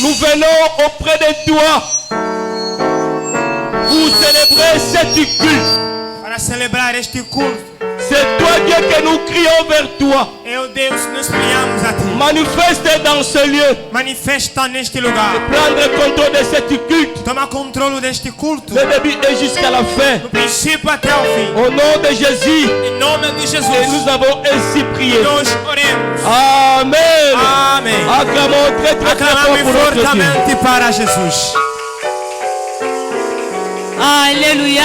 Nous venons auprès de toi pour célébrer cette culte. Para celebrar este culto. C'est toi Dieu que nous crions vers toi. Eu Deus nos criamos a ti. Manifeste dans ce lieu. Manifesta neste lugar. Prendre contrôle de cette culte. Toma controle deste culto. Le début et jusqu'à la fin. Do princípio até o fim. Au nom de Jésus. Em nome de Jesus. Et nous avons ainsi prié. Nós oremos. Amen. Amém. Acclamons très fort pour notre Dieu. Fortemente para Jesus. Alléluia.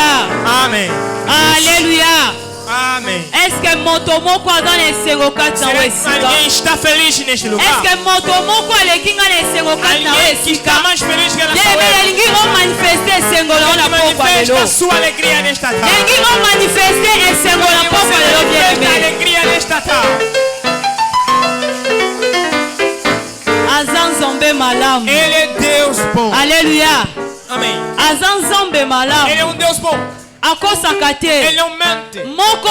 Amém. Alléluia. Amém. Est-ce que motomoko aza na esengo kati na esika? Alguém está feliz neste lugar? Est-ce que motomoko alekinga na esengo kati na Alguém que esika? está mais feliz que ela Elingi o manifeste esengo na pokwa manifesta lelo. a sua alegria nesta tarde. Elingi o manifeste esengo na pokwa lelo Manifesta a bien-aimé. alegria nesta tarde. Aza nzambe malamu. Ele é Deus bom. Alléluia. Amém. Aza nzambe Ele é malamu. Deus bom. Akosaka te. Ele não mente. Moko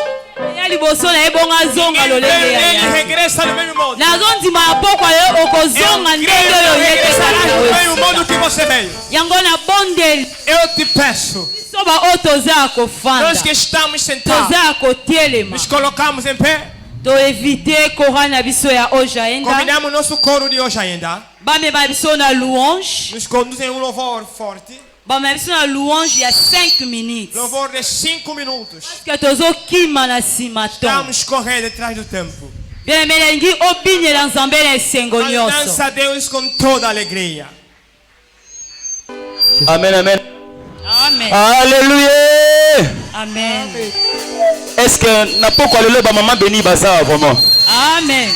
ya liboso na ye bongo azonga lolenge ya Ele ye. regressa do mesmo modo. Nazondima ya pokwa lelo okozonga ndenge oyo Regressará do mesmo yekesaka modo que você veio. yango na bondeli Eu te peço. biso baoyo toza ya kofanda Nós que estamos sentados, toza ya kotelema nos colocamos em pé. toevite kora na biso ya oyo ayenda Combinamos nosso coro de hoje ainda. bamema biso na louange Nos conduzem um louvor forte. bamema biso na louange ya 5 minutes Louvor de 5 minutos. ke tozokima na nsima to Estamos correndo atrás do tempo. bien elengi obinyela nzambe na esengo nyonso Dança a Deus com toda alegria. Amen, amen. amen Alléluia. amen Est-ce que na poko lelo ba maman béni baza vraiment? amen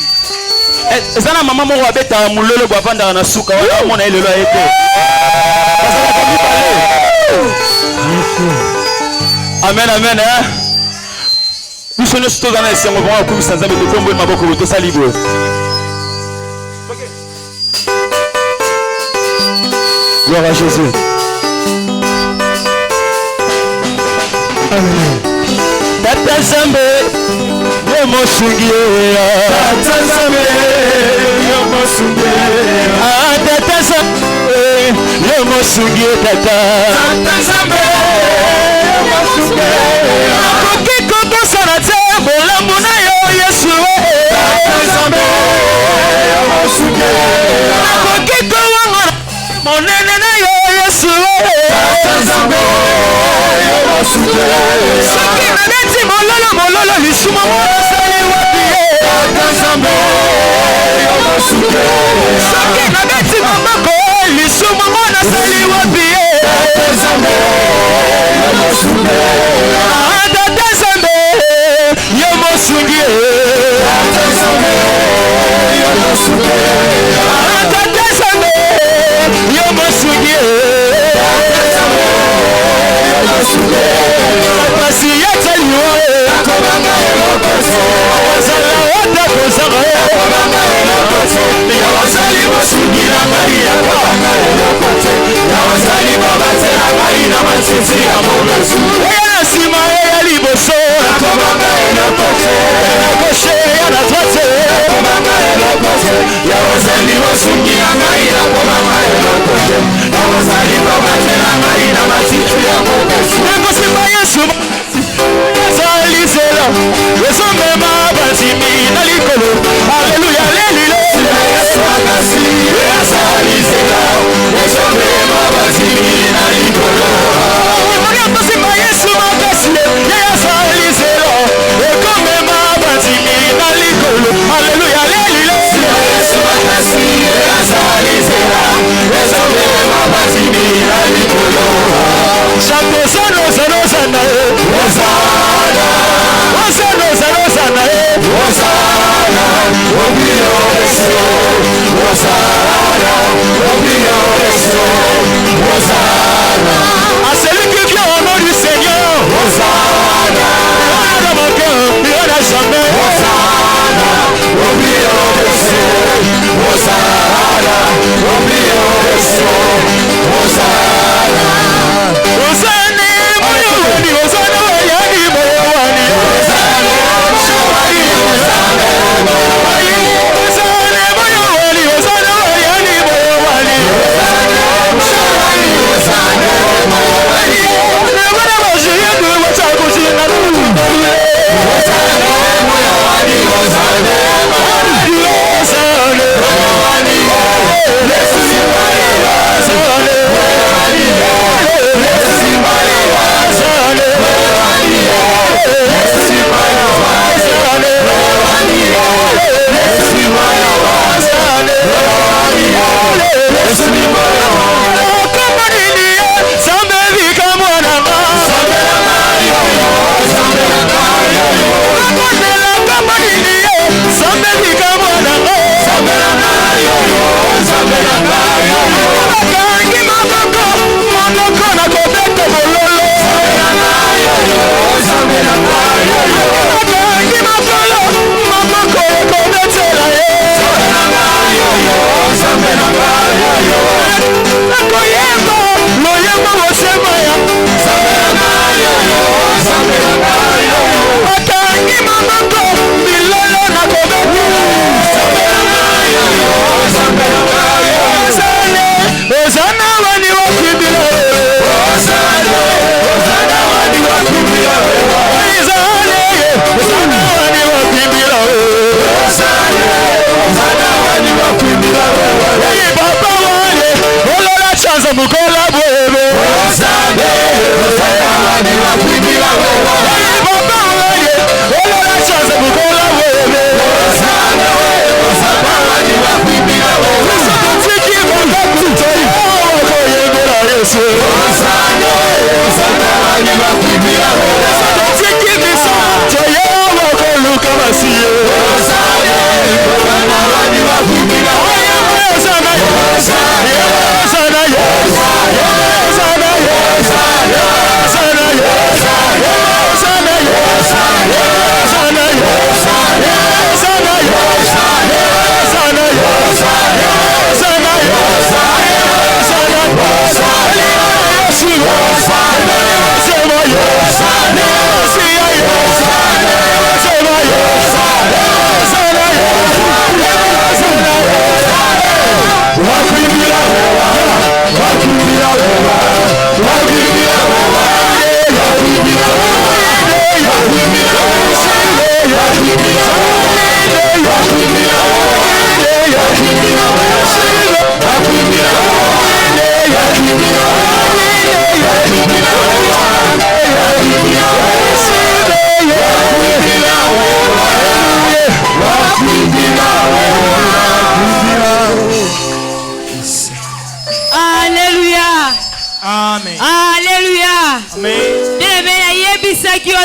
Eza na maman moko abeta mulolo bwa vanda na suka wana mona lelo ayete. Amen, amen. Nous sommes tous dans les siens, on va comme ça, nous avons besoin de ma beaucoup de ça libre. Gloire à Jésus. Amen. Tata Zambe, Yomo Sungiya. Tata Zambe, Yomo Sungiya. Ah, Tata Zambe, Yomo Sungiya, Tata. Tata Zambe, Yomo Sungiya. Akokiko kosana te, bolamu na yo Yesu. Tata Zambe, Yomo Sungiya. Akokiko wangona, monene na yo Yesu. Tata Zambe, Yomo Sungiya. Soki na beti mololo lisuma mwana sali wapi. Tata Zambe, Yomo Sungiya. Soki na beti mabako lisuma mwana sali wapi. Tata Zambe, Yomo Sungiya. Tata Zambe, Yomo Sungiya. Tata Zambe, Yomo Sungiya. Tata Zambe, Yomo Sungiya. Tata Zambe, Yomo Sungiya. Pasi yataliwa akobanga elokose awazala wata kozanga akobanga elokose yawazali bosungira ngai akobanga elokose yawazali bobatela ngai na matiti ya mobesu eya na nsima eya liboso akobanga elokose na goshe ya na droite akobanga elokose yawazali bosungira ngai akobanga elokose yawazali bobatela ngai na matiti ya mobesu ekosima yesu Salisela, Yesomema Batimi Nalikolo, Alléluia, Alléluia. Yesu akasi, Salisela, Yesomema Batimi Nalikolo. Imani akosima Yesu makasi, Salisela, Yesomema Batimi Nalikolo, Alléluia, Alléluia. Yesu akasi, Salisela, Yesomema Batimi Nalikolo. Chapeau sono sono sana, Hosanna, Hosanna, Hosanna, Hosanna, Hosanna, Hosanna, Hosanna, à celui qui vient au nom du Seigneur, Hosanna, dans mon cœur,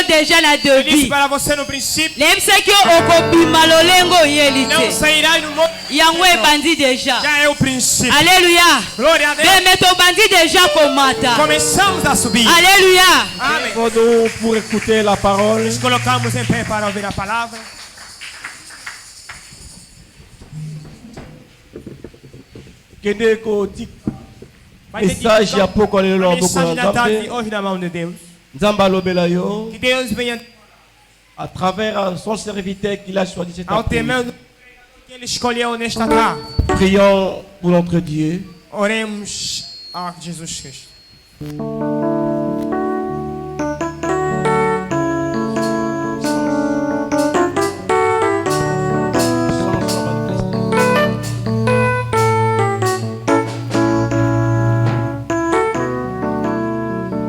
Déjà la devis. Les qui ont okobima lolengo yelite. Yangwe bandi déjà. Alléluia. Les métaux bandits déjà komata. Alléluia. Amen. Pour écouter la parole. Nos colocamos em pé para ouvir a palavra. Message ya poko lelo aboko na tarde hoje na mão de Deus. Nzamba lobela yo. Que Deus venha à travers son serviteur qu'il a choisi cette après-midi. Que ele escolheu nesta tarde. Prions pour notre Dieu. Oremos a Jesus Cristo.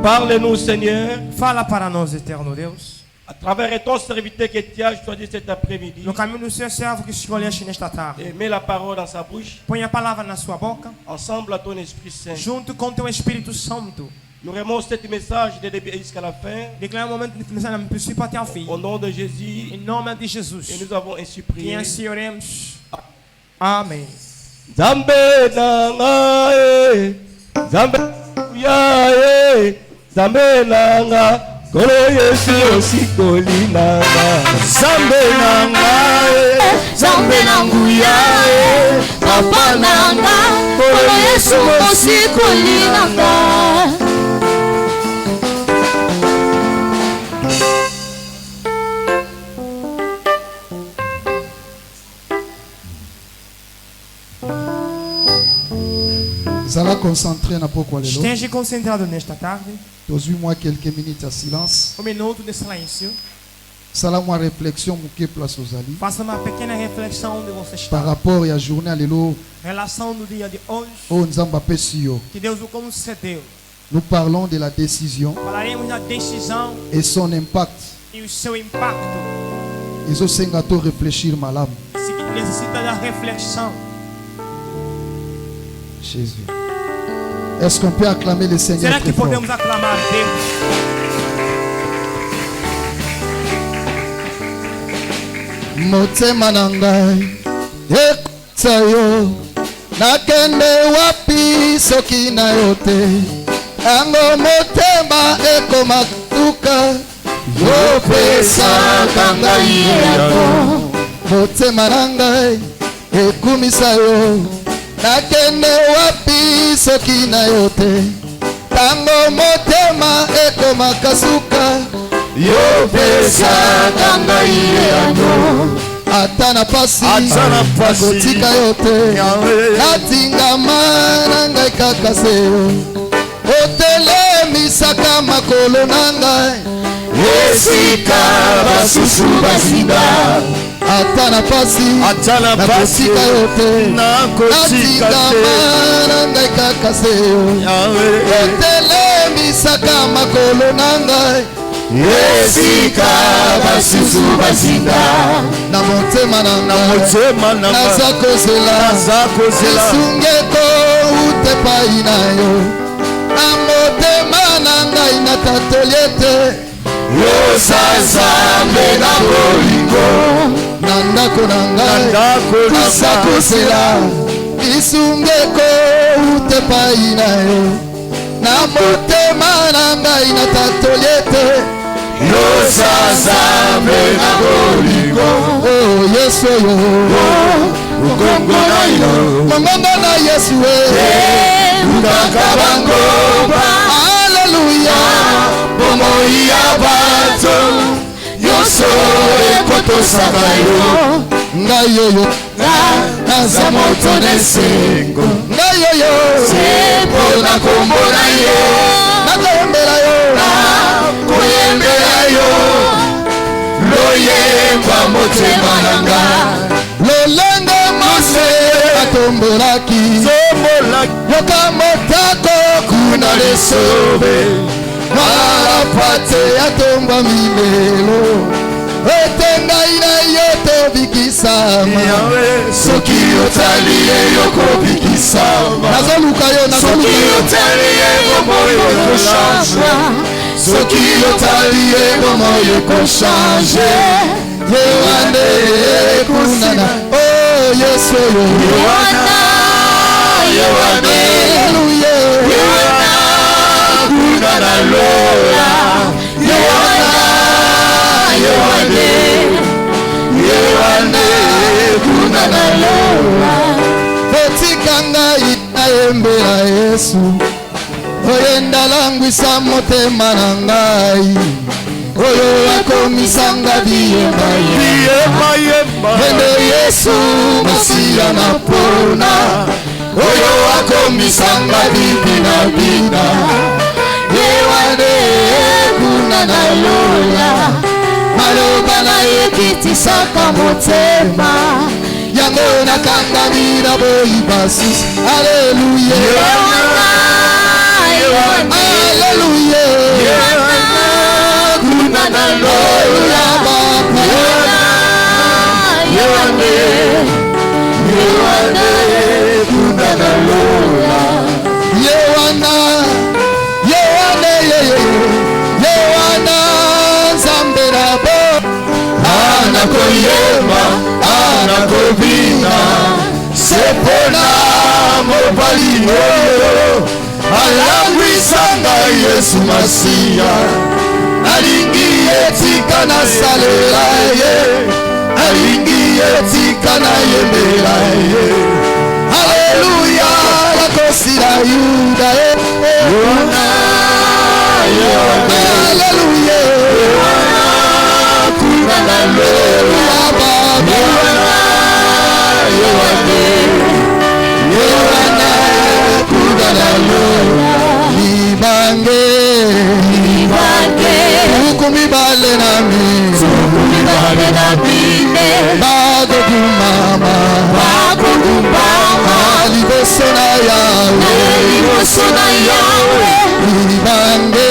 Parle-nous, Seigneur. Fala para nós, eterno Deus. À travers ton serviteur que tu as choisi cet après-midi. No caminho do seu servo que escolheste nesta tarde. Et mets la parole dans sa bouche. Põe a palavra na sua boca. Ensemble à ton Esprit Saint. Junto com teu Espírito Santo. Nous remonte cet message de début jusqu'à la fin. Declara um momento de mensagem do princípio até ao fim. Au nom de Jésus. Em nome de Jesus. Et nous avons ainsi prié. E assim oremos. Amém. Zambe nanga, Zambe ya, Zambe nanga, kolo Yesu osikoli nanga. Zambe nanga, Zambe nanguya, Papa nanga, kolo Yesu osikoli nanga. Esteja concentrado nesta tarde. Moi quelques minutes à silence. Minuto de silêncio. Sala uma réflexion que place aux ali. Faça uma pequena reflexão onde você está. Par rapport à journée alelo. Relação do dia de hoje. Oh nzamba pesio. Que Deus o concedeu. Nous parlons de la décision. Falaremos da decisão. Et son impact. E o seu impacto. Isso sengato réfléchir malam. Necessita da reflexão. Jésus. Est-ce qu'on peut acclamer le Seigneur? Será que podemos aclamar Deus? Motema na ngai ekutsa yo nakende wapi soki na yo te yango motema ekomatuka yopesaka ngai yango motema na ngai ekumisa yo nakende wapi soki na yo te tango motema ekomaka suka yopesaka ngai yango ata na pasi nakotika yo te natingama na ngai kaka se yo otelemisaka makolo na ngai esika basusu bazinda ata na pasi nakotika yo te natingama na ngai kaka se yo otelemisaka makolo na ngai esika basusu bazinda na motema na ngai naza kozela esungeko ute pai na yo na motema na ngai natatoli ete nyonso nzambe na bolingo na ndako na ngai kusakosela isungeko ute epai na yo na motema na ngai na tatoli ete nyonso nzambe na bolingo yesu oyo mongongo na yesu ukaka bango aleluya bomoi ya bato nyonso ekotosaka yo ngai oyo naza moto nesengo ngai oyo mpona kombola ye nakoyembela yo koyembela yo loyemba motema na nga lolenge mose atombolaki yoka motako kuna lesobe malapate atombwa milelo ete ngai na yo tobikisama soki otali ye yokobikisama nazoluka yo soki otali ye bomoyo ekochange soki otali ye bomoyo ekochange yewane ekunana o yesu oyo yewane yewana kunana lola yewane kunana lola botika ngai nayembela yesu oyenda langwisa motema na ngai oyo akomisanga biyembayemba ende yesu masiya na pona oyo akomisanga bibinabina yewane kunana lola maloba na ye kitisaka motema yango nakangamira boyibasusi aleluya aleluya kunana lola baba yewane kunana lola yewana zambera anakoyemba anakobina sepona mobali oyo alangwisanga yesu masiya alingi etika nasalela ye alingi etika nayembela ye aleluya yakosila yuda aleluya kunana lola baba yewana kunana lola libange ukumibale na mine bagogumama liboso na yawe libange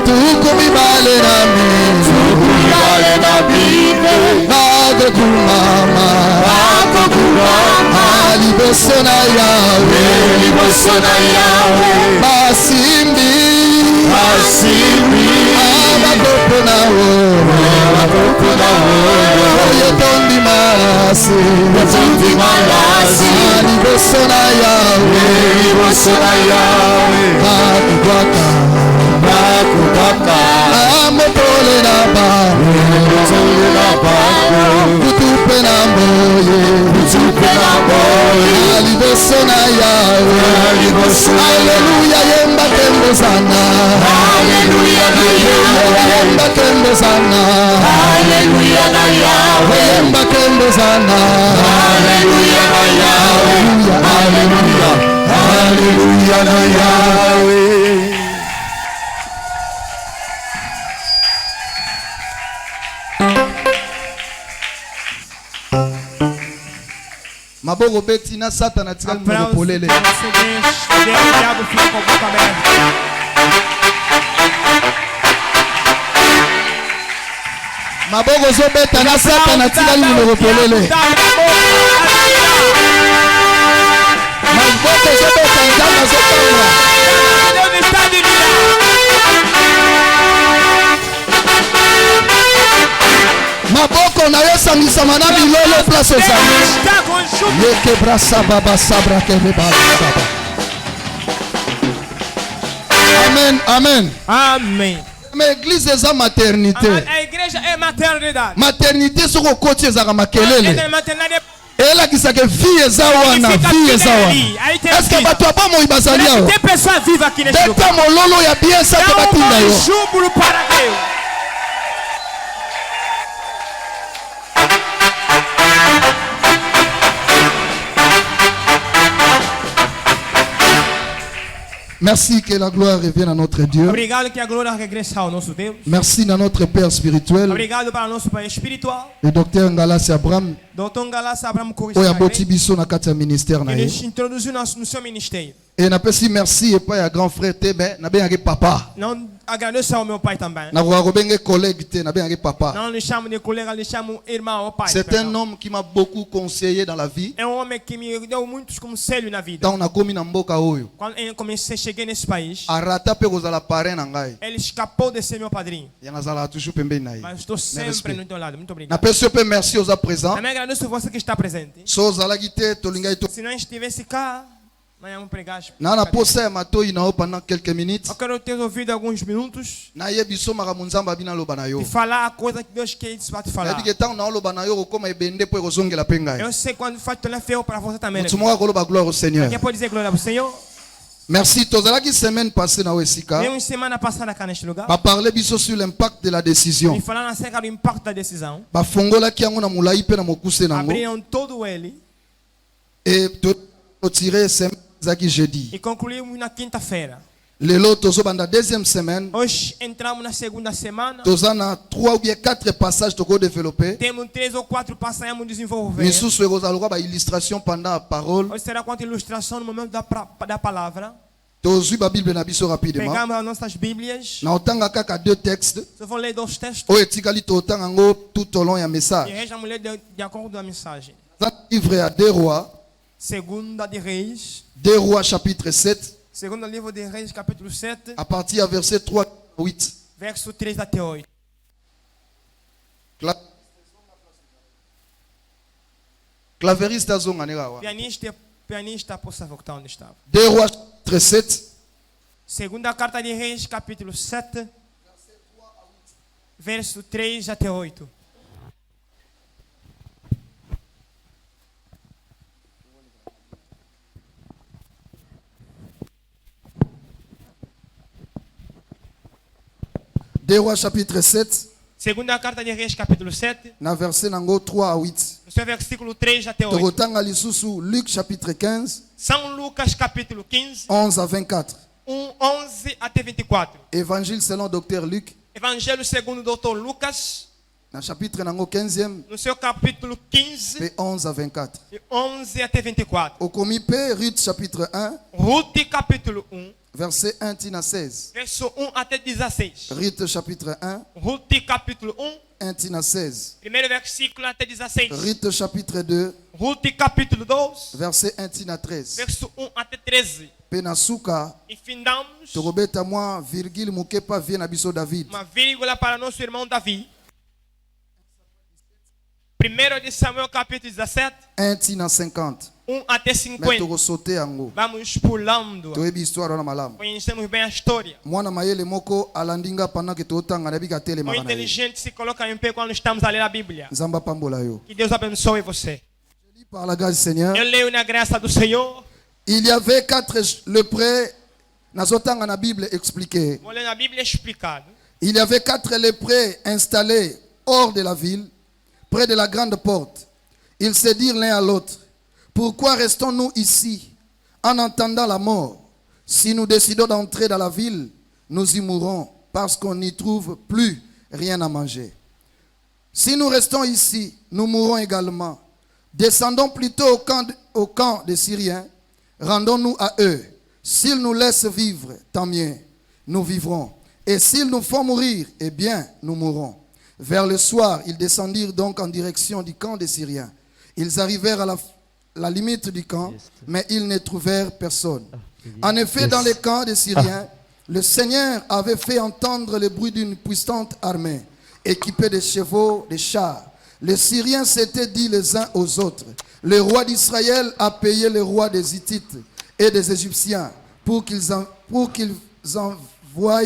tukumibale na mine bagogumama liboso na yawe basimbi abakopo na wo oyo tondi malasi liboso na yawe bakubaka amotole na bango kutupe na mboye liboso na yawe aleluya yemba tembo sana yemba tembo sana yemba tembo sana haleluya na yawe. maboko beti na satana tika polele maboko zo beta na satana tika polele maboko zo beta nzamba zo tanga obosama na bilolo place ozali. Yeke brasa baba sabra kebe baba saba. Amen, amen. Amen. Mais église eza maternité. A igreja é maternidade. Maternité soko okoti ezaka makelele. Maternidade elakisaka vie eza wana, vie eza wana. Est-ce que bato abomoi bazali awa? Tem pessoas vivas aqui nesse lugar. Deta mololo ya bien saka batinda yo. Júbilo para Deus. Merci que la gloire revienne à notre Dieu. Obrigado que a glória regresse ao nosso Deus. Merci à notre Père spirituel. Obrigado para nosso Pai espiritual. Le docteur Ngalassi Abraham. Dr. Ngalassi Abraham Oya boti biso na kati ya ministère na ye. Ele introduziu no seu ministério. Et na pesi merci et pas à grand frère Tebe, na ben papa. Não agradeço ao meu pai também. Na rubenge collègue te na ben papa. Não lhe chamo de colega, lhe chamo irmão ou pai. C'est un homme qui m'a beaucoup conseillé dans la vie. É homem que me deu muitos conselhos na vida. Então na komi na mboka oyo. Quando eu comecei a chegar nesse país, arata pe kozala parrain na ngai. Ele escapou de ser meu padrinho. Ya nazala toujours pembeni na ye. Mas estou sempre no teu lado. Muito obrigado. Na pesi pe merci aux présents. Também agradeço você que está presente. So zalaki te tolingai to. Se não estivesse cá, na posa matoi na pendant quelques minutes. Eu quero ter ouvido alguns minutos. Na yebiso makamunzamba bina loba na yo. E falar a coisa que Deus quer te falar. Yadi que tão na loba na yo como ebende po kozongela penga. Eu sei quando faz tão feio para você também. Tu moa koloba gloire au Seigneur. Quem pode dizer glória ao Senhor? Merci. Tozalaki semaine passée na Wesika. Une semaine passada cá neste lugar. Ba parler biso sur l'impact de la décision. E falar acerca do impacto da decisão. Ba fongola ki yango na mulai pe na mokuse nango. Abriram todo ele. Et tirer semaine zaki jeudi. E concluímos na quinta-feira. Lelo tozo banda deuxième semaine. Hoje entramos na segunda semana. Tozana 3 ou bien 4 passages toko développer. Temos 3 ou 4 passagens a desenvolver. Misusu ekozaloka ba illustration pendant a parole. Hoje será quanto ilustração no momento da palavra. Tozui ba Bible na biso rapidement. Pegamos as nossas Bíblias. Na otanga kaka 2 textes. Eu vou ler 2 textos. O etikali to otanga ngo tout au long ya message. E reja a mulher de acordo com a mensagem. Livre à 2 Rois. Segunda de Reis. 2 Rois chapitre 7. Segundo livro de Reis capítulo 7. À partir du verset 3 à 8. Verso 3 até 8. Claveriste azonga nerawa. Pianista possa voltar onde estava. 2 Rois chapitre 7. Segunda carta de Reis capítulo 7. Verso 3 até 8. Rois chapitre 7. Segunda carta de Reis capítulo 7. Na verset nango 3 à 8. No seu versículo 3 até 8. Togotanga lisusu Luc chapitre 15. São Lucas capítulo 15. 11 à 24. 11 até 24. Évangile selon docteur Luc. Evangelho segundo o Dr. Lucas. Na chapitre nango 15e. No seu capítulo 15. Et 11 à 24. De 11 até 24. Au comité Ruth chapitre 1. Ruth capítulo 1. Verset 1 tina 16. Verso 1 até 16. Ruth chapitre 1. Ruth capítulo 1. 1 tina 16. Primeiro versículo até 16. Ruth chapitre 2. Ruth capítulo 2. Verset 1 tina 13. Verso 1 até 13. Penasuka. E findamos. Togobeta moi virgule mukepa vie na biso David. Uma vírgula para nosso irmão Davi. Primeiro de Samuel capítulo 17. 1 tina 50. 1 até 50. Vamos pulando. Conhecemos bem a história. O inteligente se coloca em pé quando estamos a ler a Bíblia. Que Deus abençoe você. Eu leio na graça do Senhor. Il y avait 4 lépreux. Na Bible expliqué. Vou ler na Bíblia explicado. Il y avait 4 lépreux installés hors de la ville, près de la grande porte. Ils se dirent l'un à l'autre: pourquoi restons-nous ici en entendant la mort? Si nous décidons d'entrer dans la ville, nous y mourrons parce qu'on n'y trouve plus rien à manger. Si nous restons ici, nous mourrons également. Descendons plutôt au camp des Syriens, rendons-nous à eux. S'ils nous laissent vivre, tant mieux, nous vivrons. Et s'ils nous font mourir, eh bien, nous mourrons. Vers le soir, ils descendirent donc en direction du camp des Syriens. Ils arrivèrent à la limite du camp, mais ils ne trouvèrent personne. En effet, dans le camp des Syriens, le Seigneur avait fait entendre le bruit d'une puissante armée, équipée de chevaux, de chars, les Syriens s'étaient dit les uns aux autres, le roi d'Israël a payé le roi des Hittites et des Égyptiens pour qu'ils envoient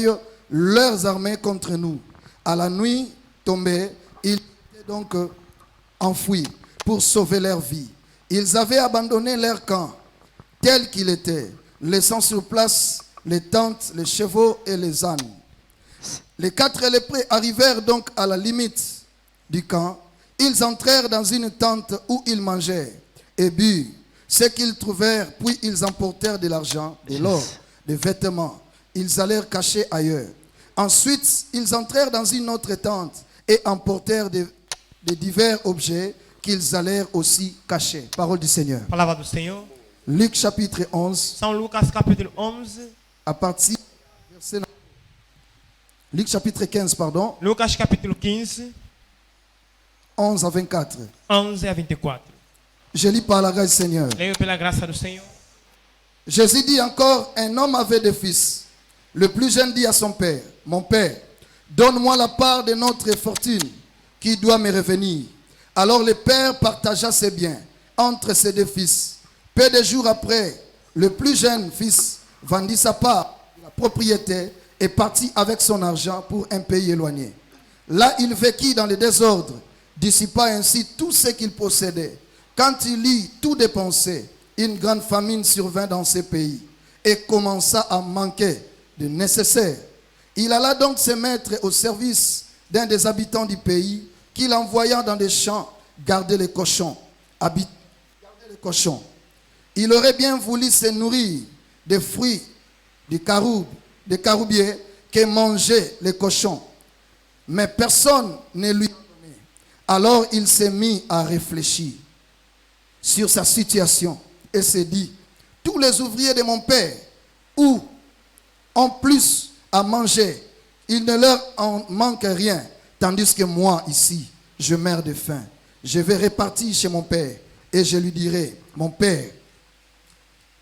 leurs armées contre nous. À la nuit tombée, ils étaient donc enfouis pour sauver leur vie. Ils avaient abandonné leur camp tel qu'il était, laissant sur place les tentes, les chevaux et les ânes. Les 4 lépreux arrivèrent donc à la limite du camp. Ils entrèrent dans une tente où ils mangeaient et burent ce qu'ils trouvèrent, puis ils emportèrent de l'argent, de l'or, des vêtements. Ils allèrent cacher ailleurs. Ensuite, ils entrèrent dans une autre tente et emportèrent des divers objets qu'ils allèrent aussi cacher. Parole du Seigneur. Palavra do Senhor. Luc chapitre 11. São Lucas capítulo 11. À partir verset... Luc chapitre 15, pardon. Lucas capítulo 15. 11 à 24. 11 a 24. Je lis par la grâce du Seigneur. Leio pela graça do Senhor. Jésus dit encore, un homme avait 2 fils. Le plus jeune dit à son père, mon père, donne-moi la part de notre fortune qui doit me revenir. Alors le père partagea ses biens entre ses 2 fils. Peu de jours après, le plus jeune fils vendit sa part de la propriété et partit avec son argent pour un pays éloigné. Là, il vécut dans le désordre, dissipa ainsi tout ce qu'il possédait. Quand il eut tout dépensé, une grande famine survint dans ce pays et commença à manquer de nécessaire. Il alla donc se mettre au service d'un des habitants du pays, qu'il envoya dans des champs garder les cochons. Il aurait bien voulu se nourrir des fruits des caroubiers que mangeaient les cochons, mais personne ne lui donnait. Alors il s'est mis à réfléchir sur sa situation et s'est dit, tous les ouvriers de mon père ont plus à manger, il ne leur en manque rien, tandis que moi ici, je meurs de faim. Je vais repartir chez mon père et je lui dirai, mon père,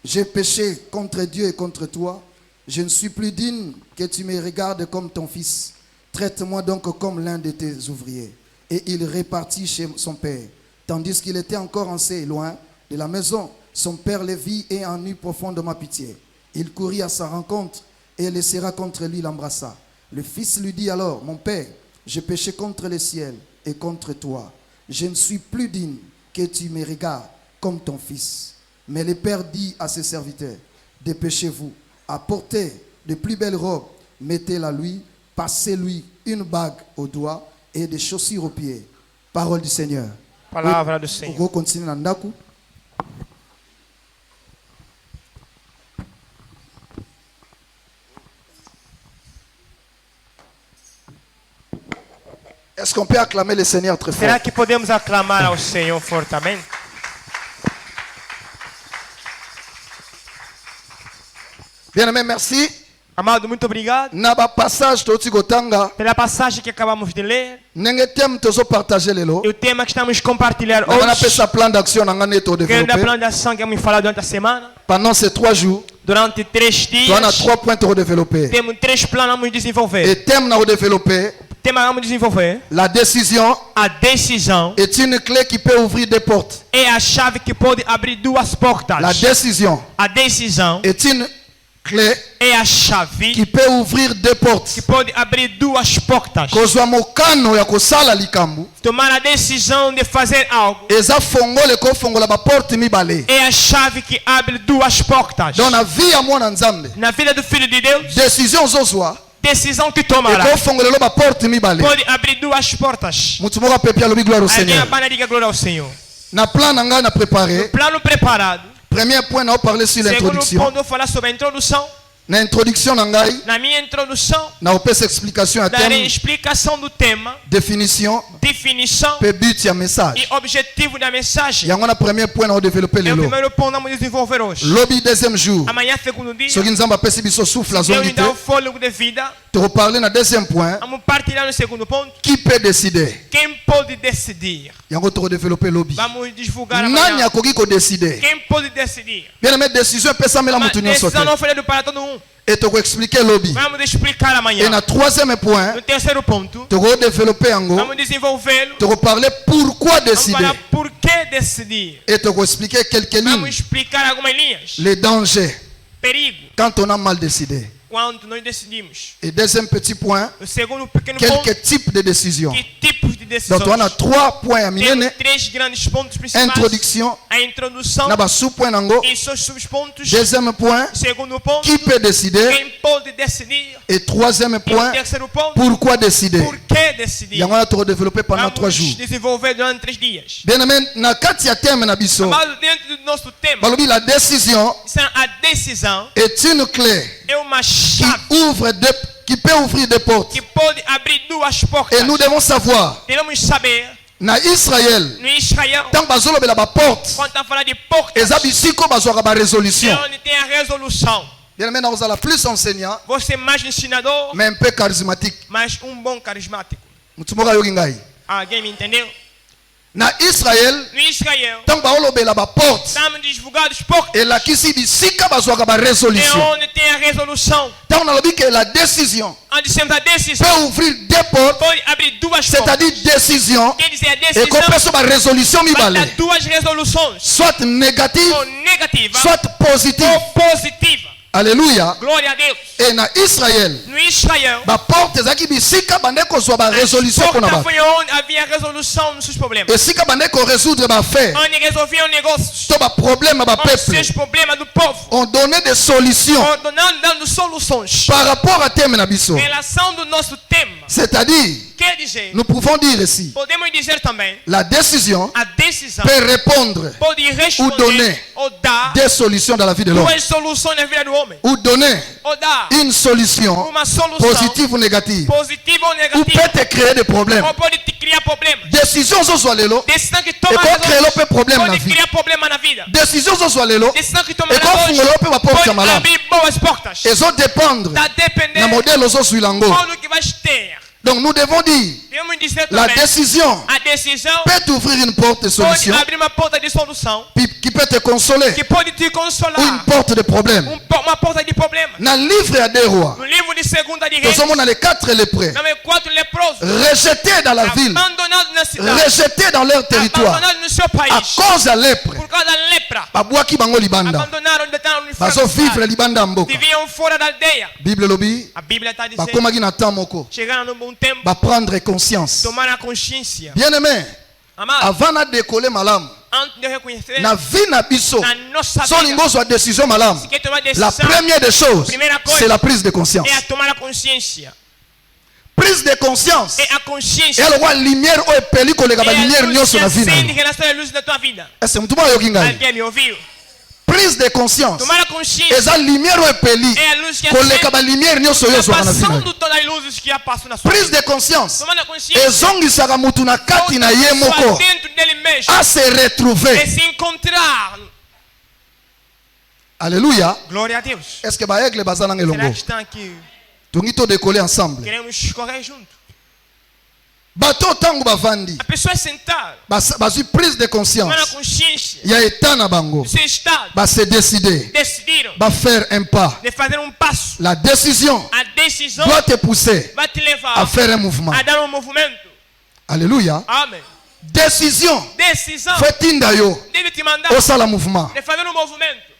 j'ai péché contre Dieu et contre toi, je ne suis plus digne que tu me regardes comme ton fils. Traite-moi donc comme l'un de tes ouvriers. Et il repartit chez son père. Tandis qu'il était encore assez loin de la maison, son père le vit et en eut profondément pitié. Il courut à sa rencontre et le serra contre lui, l'embrassa. Le fils lui dit alors, mon père, j'ai péché contre le ciel et contre toi. Je ne suis plus digne que tu me regardes comme ton fils. Mais le père dit à ses serviteurs, dépêchez-vous, apportez de plus belles robes, mettez-la lui, passez-lui une bague au doigt et des chaussures aux pieds. Parole du Seigneur. Palavra do Senhor. Vou continuer na ndaku. Est-ce qu'on peut acclamer le Seigneur très fort? Será que podemos aclamar ao Senhor fortemente? Bien-aimé, merci. Amado, muito obrigado Naba passage toti gotanga. pela passagem que acabamos de ler. Nenge tem tozo partager lelo. E o tema que estamos a compartilhar On a hoje, fait plan d'action na ngane to que é da développer. plano de ação que vamos falar durante a semana. Pendant ces 3 jours, Durante 3 on a dias, 3 points à développer. temos 3 planos vamos desenvolver. Et thème à développer, O tema que vamos desenvolver, la décision a decisão est une clé qui peut ouvrir des portes. é a chave que pode abrir 2 portas. La décision A decisão est une clé é a chave qui peut ouvrir des portes. que pode abrir 2 portas. Kozwa mokano ya kosala likambu. Tomar a decisão de fazer algo Eza fongole ko fongola ba porte mibale. é a chave que abre 2 portas. Dans la vie à mwana nzambe, Na vida do Filho de Deus, décision zozwa decisão que e tomará ko fongole ba porte mibale. pode abrir 2 portas. Mutu moko pepe alobi gloire au Alguém Seigneur. abana diga glória ao Senhor. Na plan nanga na préparé. Plano preparado. Premier point na parler sur Segundo l'introduction. ponto, eu vou falar sobre a introdução. Na introduction nangai, Na minha introdução, na opes explication à darei terme, explicação do tema, définition, definição pe but ya message. e objetivo da mensagem. Yango na premier point na développer É o lelo. primeiro ponto que vamos desenvolver hoje. Lobby deuxième jour. Amanhã, segundo dia, Soki nzamba pesi biso souffle Deus azongi nos te. dá o fôlego de vida. Tu reparler na deuxième point. Vamos partilhar no segundo ponto. Qui peut décider? Quem pode decidir? Yango to développer lobby. Vamos divulgar Nani amanhã. akoki ko décider? Quem pode decidir? Bien aimé, décision pesa mela Uma mutu nyonso te. decisão não foi para todo mundo. Et tu vas expliquer lobby. Vamos explicar amanhã. Et na troisième point, No terceiro ponto, tu vas développer en gros. vamos desenvolvê-lo. Tu vas parler pourquoi Vamos décider. falar por que decidir. Et tu vas expliquer quelques Vamos lignes. explicar algumas linhas. Les dangers Perigo. quand on a mal décidé. Quando nós decidimos. Et deuxième petit point, O segundo pequeno ponto. quelques types de décisions. Que tipos de decisões? Donc on a 3 points à Temos mener. 3 grandes pontos principais. Introduction, A introdução na sous-point nango. e seus subpontos. Deuxième point, Segundo ponto. qui peut décider? Quem pode decidir? Et troisième E o point, terceiro ponto. pourquoi décider? Por que decidir? Et on a tout développé pendant 3 Vamos jours. desenvolver durante 3 dias. Bien aimé, na kati ya thème na biso. Mas dentro do nosso tema, Balobi, la décision a decisão est une clé é uma qui chave qui peut ouvrir des portes. que pode abrir duas portas. Et nous devons savoir, Devemos saber, na Israël, no Israel, tant bazolobela ba porte, quando está falando de portas, eza bisiko bazwaka ba é résolution. onde tem a resolução. Bien aimé, nous allons plus enseignant, Você é mais ensinador, mais un peu charismatique. mas bom carismático. Mutumoka yoki ngai. Alguém me entendeu? Na Israël, No Israel, tant baolobela ba porte, estamos divulgados portas. elakisi bisika bazwaka ba É résolution. onde tem a resolução. Tant nalobi que la décision Onde temos a decisão, peut ouvrir des portes, pode abrir duas portas. c'est-à-dire décision, Quer dizer, a et decisão qu'on peut ba résolution vai mibale, dar duas resoluções. soit négative, Ou negativa soit positive. ou positiva. Alléluia. Glória a Deus. Et na Israël, No Israel, ba porte ezaki bisika bande kozwa ba résolution porta pona ba. foi onde havia resolução dos seus problemas. Esika bande ko résoudre ba affaire, Onde resolviam negócios. to ba problème ba Onde seus peuple. problemas do povo. On donnait des solutions Dando soluções. par rapport à thème na biso. Em relação do nosso tema. C'est-à-dire, Quer dizer, nous pouvons dire ici, podemos dizer também, la décision a decisão peut répondre pode responder donner ou dar des solutions dans la vie de l'homme, duas soluções na vida do homem. ou donner Ou dar une solution uma solução positive ou négative, positiva ou ou negativa. peut te créer des problèmes. Ou pode te criar problemas. Décision zozwa lelo, Decisão que et toma qu'on crée l'opé problème na pode vie. criar problema na vida. Décision zozwa lelo, Decisão que toma et qu'on fungola opé ba porte ya pode malamu. abrir boas portas. Ezo dépendre Está na dependendo modèle ozozwi lango. do que vai ter. Donc nous devons dire, Devemos dizer la também, décision a decisão peut ouvrir une porte de pode solution, abrir uma porta de solução qui peut te consoler, que pode te ou une consolar. porte de problème. Uma porta de problema. Dans le livre à des rois, No livro de Segunda de nous Reis, sommes dans les 4 lépreux, não é 4 leprosos rejetés dans la ville, abandonados na cidade, rejetés dans leur territoire, abandonados no seu à país cause de lèpre. por causa da lepra. Babouaki bango libanda, Abandonaram onde estavam no bazo vivre libanda mboka. viviam fora da aldeia. Bible lobi, A Bíblia está dizendo, bakomaki na temps moko, chegaram num bom tempo, ba prendre conscience. tomar a consciência. Bien aimé, Amado, avant na décoller malam, antes de eu reconhecer, na vie na biso, na nossa son vida, lingo soit décision malam. se quer tomar La decisão, première des choses, Primeira coisa, c'est la prise de conscience. é a tomar a consciência. Prise de conscience. É a consciência. Et alors, lumière ou peli kolega ba É a lumière luz nyonso que na vie na acende yo. em relação à luz da tua vida. Est-ce que mutuma yoki ngai? Alguém me ouviu? Prise de conscience. Tomar a consciência Eza lumière ou peli é a luz que koleka ba lumière nyonso yo está zo na vie na yo. passando todas as luzes que já passam na sua Prise vida. de conscience. Tomando a consciência, Ezongisaka mutu na kati na ye volta moko dentro dele mesmo, a se é retrouver. se encontrar. Alléluia. Glória a Deus. Est-ce que ba aigle bazana Será ngelongo? que estão aqui? Tongi to décoller ensemble. Queremos correr junto. Bato tango bavandi. A pessoa é sentar, Bazui prise de tomar a conscience. consciência Ya état na bango. do seu estado. Ba se décider. Decidiram Ba faire un pas. de fazer um passo. La décision A decisão doit te pousser vai te levar à faire un mouvement. a dar um movimento. Alléluia. Amém. Décision. Decisão Fait tinda yo. deve te mandar Au sala mouvement. de fazer um movimento.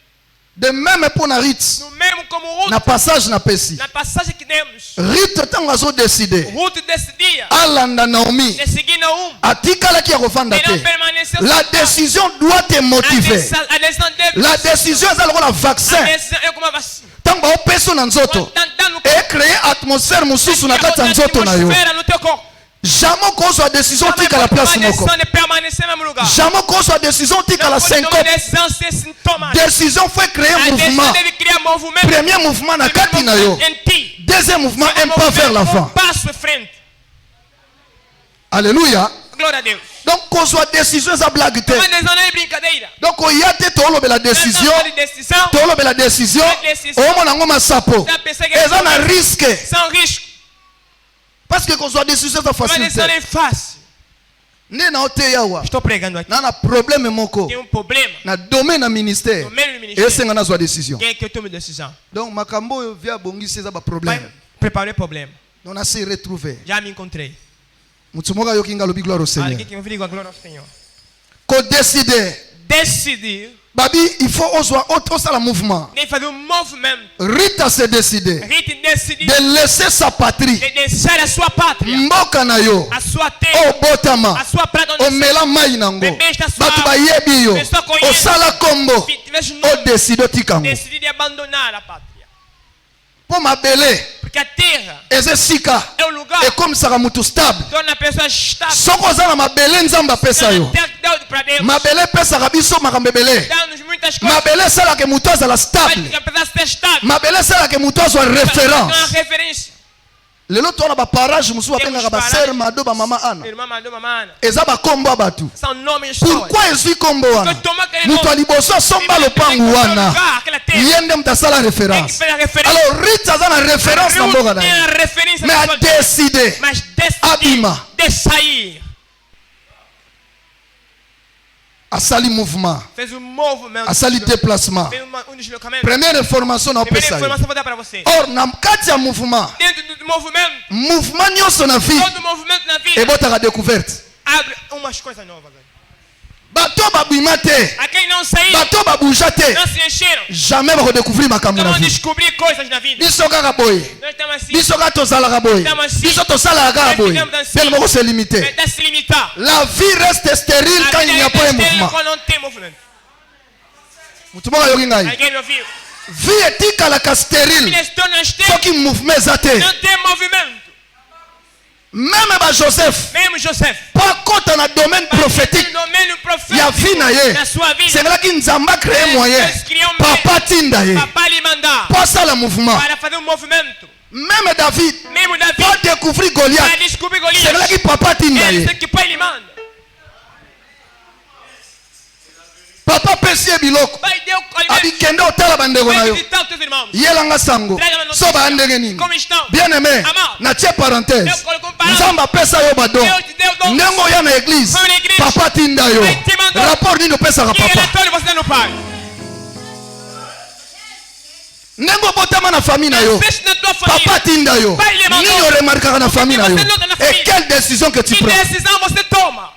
De même pour na Ritz. No mesmo como Ruth, Na passage na pesi. na passagem que demos, Ruth tango azo décider. Ruth decidia Alanda Naomi. de seguir Naum. Atikala ki akofanda E não te. permaneceu La sentada. décision doit te motiver. A decisão deve La décision eza lokola a vaccin. decisão é como a vacina. Tango baopeso na nzoto. Dando E créer atmosphère mosusu na kati ya nzoto na yo. no teu corpo. Jamais kozwa décision tika la place Uma moko. decisão de permanecer no mesmo lugar. Jamais kozwa décision tika la Não pode tomar syncope. decisão sem sintoma. Décision fait créer A un decisão mouvement. deve criar movimento. Premier mouvement na Primeiro kati na yo. movimento em ti. Deuxième mouvement, un pas vers l'avant. Passo em frente. Alléluia. Glória a Deus. Donc kozwa décision eza blague te. Uma decisão não é brincadeira. Donc oya te tolobela décision. Não é decisão. Tolobela décision. Omona ngo masapo. Já pensei que Eza na risque. Sans risco. Parce que kozwa décision eza Uma facile decisão te. é fácil. Estou pregando aqui. Nana problème moko. Tem problema. Na domaine na ministère. Domaine do ministério. Esse ngana sua décision. Quem é que eu tomo decisão? Donc makambo via bongi c'est ba problème. Preparei problema. Donc on s'est retrouvé. Já me encontrei. Mutsumoga yokinga lobi gloire au Seigneur. Alguém que me diga glória ao Senhor. Ko décider. Decidir. Babi, il faut oser le mouvement. Nem fazer movimento. Rita s'est décidé Rita decidiu de laisser sa patrie. de deixar a sua pátria. Mboka na yo. A sua terra. O botama. A sua prata O mela mai nango. Bebê está suave. Batu ba yebi yo. Pessoa conhece. O sala kombo. O décido tikango. Decidi de abandonar a pátria. Po mabele. Porque a terra Ezesika. é o lugar Et comme ça mutu stable. torna a pessoa estável. Soko za na mabele nzamba pesa yo. Mabele pesa kabiso makambebele. Dá-nos muitas coisas. Mabele sala ke mutu azala stable. Apesar de ser estável. Mabele sala ke mutu azwa Uma référence. referência. Lelo tona ba parage musu bapengaka ba ser mado ba mama ana. Irmã mandou mamãe. Eza ba kombo abatu. São nomes de história. Pourquoi ezwi kombo wana? Toma aquele Mutu nome. aliboso somba lopangu wana. Aquela terra. Yende mutasala Tem que référence. fazer a referência. Alors Rita za na référence na mboka na Tem ye. a referência. Mais a décidé. Mas decidir Abima. de sair. Asali mouvement. Fez movimento. Asali déplacement. Fez deslocamento. Première information na Primeira pesa yo. informação vou dar para você. Or na kati ya mouvement. Dentro do movimento. Mouvement nyonso na vie. Todo movimento na vida. Ebotaka découverte. Abre umas coisas novas. Bato babwima te. A quem não saiu. Bato babuja te. Não se encheram. Jamais bakodécouvrir makambo Não na vão vie. descobrir coisas na vida. Biso kaka boye. Nós estamos assim. Biso kaka tozalaka boye. Biso tosalaka kaka boye. Belle moko se limiter. Mas se limitar. La vie reste stérile quand il n'y a pas un mouvement. Quando não tem movimento. Mutu moko ayoki ngai. Alguém me ouviu? Vie etikalaka stérile. Eles estão nas Soki mouvement eza te. não tem movimento. Même ba Joseph. Mesmo Joseph. Pas kota na domaine prophétique. No domínio profético. Ya vie na ye. Na sua vida. Sengelaki nzamba créer moyen. Papa tinda ye. Papa lhe mandar. Pas ça le mouvement. Para fazer movimento. Même David. Mesmo Davi. Pas découvrir Goliath. Para descobrir Golias. Sengelaki papa tinda Ele ye. sei que pai lhe manda. Papa pesi ye biloko. Pai deu Abikende otala bandeko na vai yo. visitar os teus irmãos. Yelanga sango. So ba ndenge nini. Como estão? Bien aimé. Na tie parenthèse. Deus colocou palavra. Nzamba pesa yo badon. Deus te deu dom. Ndengo ya na église. Foi na igreja. Papa tinda yo. Vai te mandou. Rapport nini opesaka Que papa. relatório você dá no pai? Ndengo botama na famille na yo. Feche na tua família. Papa tinda yo. Pai lhe mandou. Nini o remarquera na famille na yo. Você nota na Et família. quelle décision que tu Que prends? decisão você toma?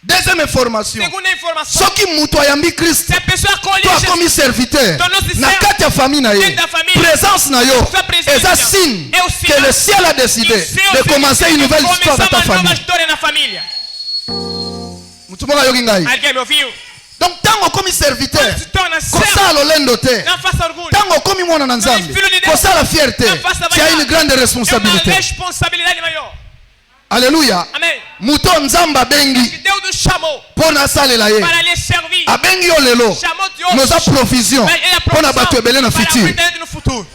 Deuxième information. Segunda informação. Soki mutu ayambi Christ. Se a pessoa acolhe Toi Jesus, comme serviteur. tornou-se Na servo. kati ya famille na ye. Dentro da família. Présence na yo. Sua presença. Eza signe É o que sinal le ciel a décidé que o Senhor de commencer une nouvelle começar histoire dans ta uma nova famille. história na família. Mutu moko ayoki ngai. Alguém me ouviu? Donc tango komi serviteur. Se torna Kosala servo. lolendo te. Não faça orgulho. Tango komi mwana na nzambe. filho de Deus. Kosala fierté. Não faça Tu as une grande É uma responsabilité. responsabilidade maior. Alléluia. Amém. Muto nzambe Que abengi Deus nos chamou mpo nasalela ye. para lhe servir. Abengi yo lelo. Chamou de hoje. Noza provision Ele é a mpo na bato ebele na para futur. muita gente no futuro.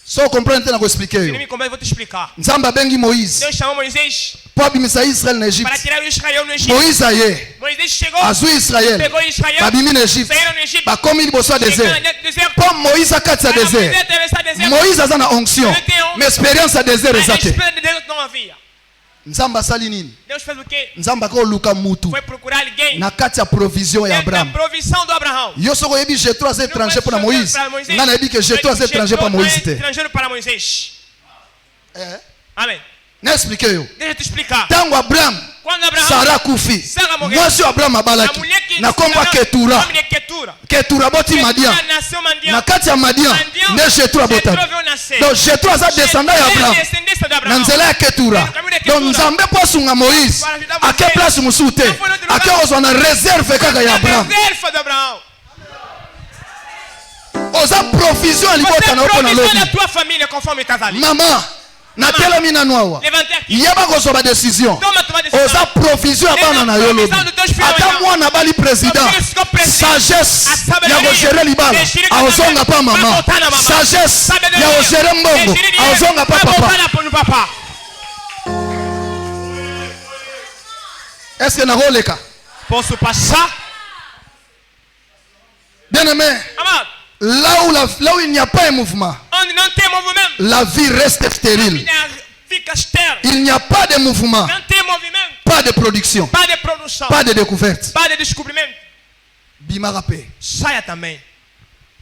So comprendre te na koexplike Se yo. não me compreende, eu vou te explicar. Nzambe abengi Moïse Deus chamou Moisés mpo abimisa Israel na para Égypte. tirar o Israel no Egito. Moïse aye Moisés chegou, azwi Israel pegou Israel, babimi na Égypte saíram no Egito, bakomi liboso ya chegando désert dentro do deserto. mpo Moïse akati ya Para Moisés désert. atravessar deserto. Moïse aza na onction mais expérience ya désert Mas eza a te. espera de Deus não havia. Nzambe asali nini? Deus fez o quê? Nzambe akoluka mutu Foi procurar alguém na kati ya provision ya dentro da Abraham. provisão do Abraão. Yo soko oyebi Jétro aza étranger mpo na Moïse. Para Moisés. Nga nayebi ke Jétro aza étranger mpo na Moïse te. Estrangeiro para Moisés. Amém. Na explique yo. Deixa eu te explicar. Ntango Abraham Quando Abraão, Sara kufi Sara morreu. mwasi oyo Abraham a abalaki mulher que na kombo ya Ketura. nome de Ketura. Ketura boti Madian. Ketura nasceu Madian. Na kati ya Madian Madian, nde Jétro abotaki. Jétro veio nascer. Donc Jétro aza descendant ya Abraham Descendência de na Abraão. nzela ya Ketura. Donc Nzambe mpo asunga Moïse ake place mosusu te ake kozwa na réserve kaka ya Abraham. Reserva de Abraão. Oza provision ya Você libota na yo mpo na provisão da lobi. tua família conforme estás ali. Mama natelemi nanu awa Levante aqui. yeba kozwa badécision Toma tua decisão. oza provision ya bana na yo lobi ata mwana bali président sagesse ya kogere libala aozonga pa mama sagesse ya kogere mbongo aozonga pa papa. Est-ce que nakoleka? Posso passar? Bien aimé, Amado. là où il n'y a pas un mouvement, Onde não tem movimento. la vie reste stérile. Fica estéril. Il n'y a pas de mouvement, pas de production, pas de découverte. pas de descobrimento. Bimarapé. Saia também.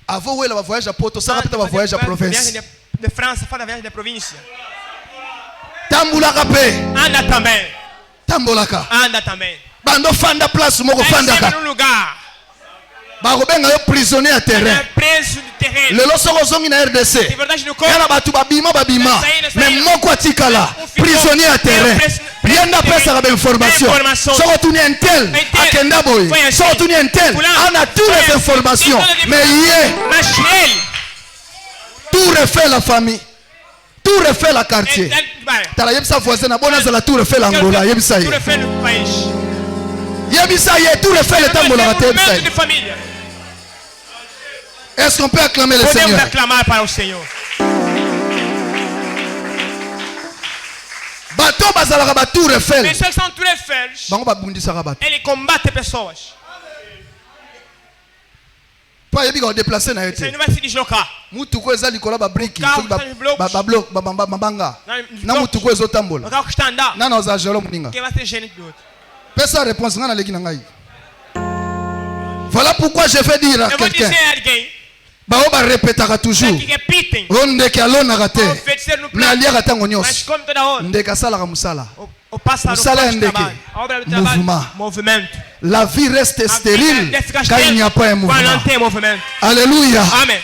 Avant où elle va voyager à Porto, ça va peut-être voyager à province. De France, faz a viagem da província. Tambulaka pe. Anda também. Tambolaka. Anda também. Bando fanda place moko fandaka. No lugar. Barobenga yo prisonnier à terrain. Preso de terreno. Le loso zongi na RDC. De verdade no corpo. Yana batu babima. Mais moko atikala. Prisonnier à terrain. Yenda pesa la information. Soko tuni entel. Akenda boy. Soko tuni entel. On a toutes les informations. Mais yé. Tout refait la famille. Tout refait la quartier. Tala yebisa voisin na bona za la tout refait l'Angola. Yebisa yé. Tout refait le país. Yebisa yé. Tout refait le tambola la tête. Est-ce qu'on peut acclamer le Seigneur? Podemos aclamar para o Senhor. Bato bazalaka ba tour Eiffel. Pessoas que são Tour Eiffel. Bango babundisaka bato. Ele combate pessoas. Pa yebi ko déplacer na Você yote. não vai se deslocar. Mutu ko eza likola ba brick, Carro ba está nos blocos. ba block, ba mabanga. Na mutu ko ezo O tambola. carro que está a andar. Na oza jelo muninga. Quem vai ser gerente do outro? Pesa réponse ngana leki na ngai. Voilà pourquoi je vais dire à Eu vou quelqu'un. dizer a alguém. Bao ba répétaka toujours. Que repitem. Onde ke alona kate. O feiticeiro no Na plano. aliaka tango Mas nyos. come toda hora. Ndeka sala ka musala. O pássaro Musala faz ndeke. trabalho. A obra do trabalho. Mouvement. Movimento. La vie reste stérile quand il n'y a pas un Quando não mouvement. tem movimento. Alléluia. Amém.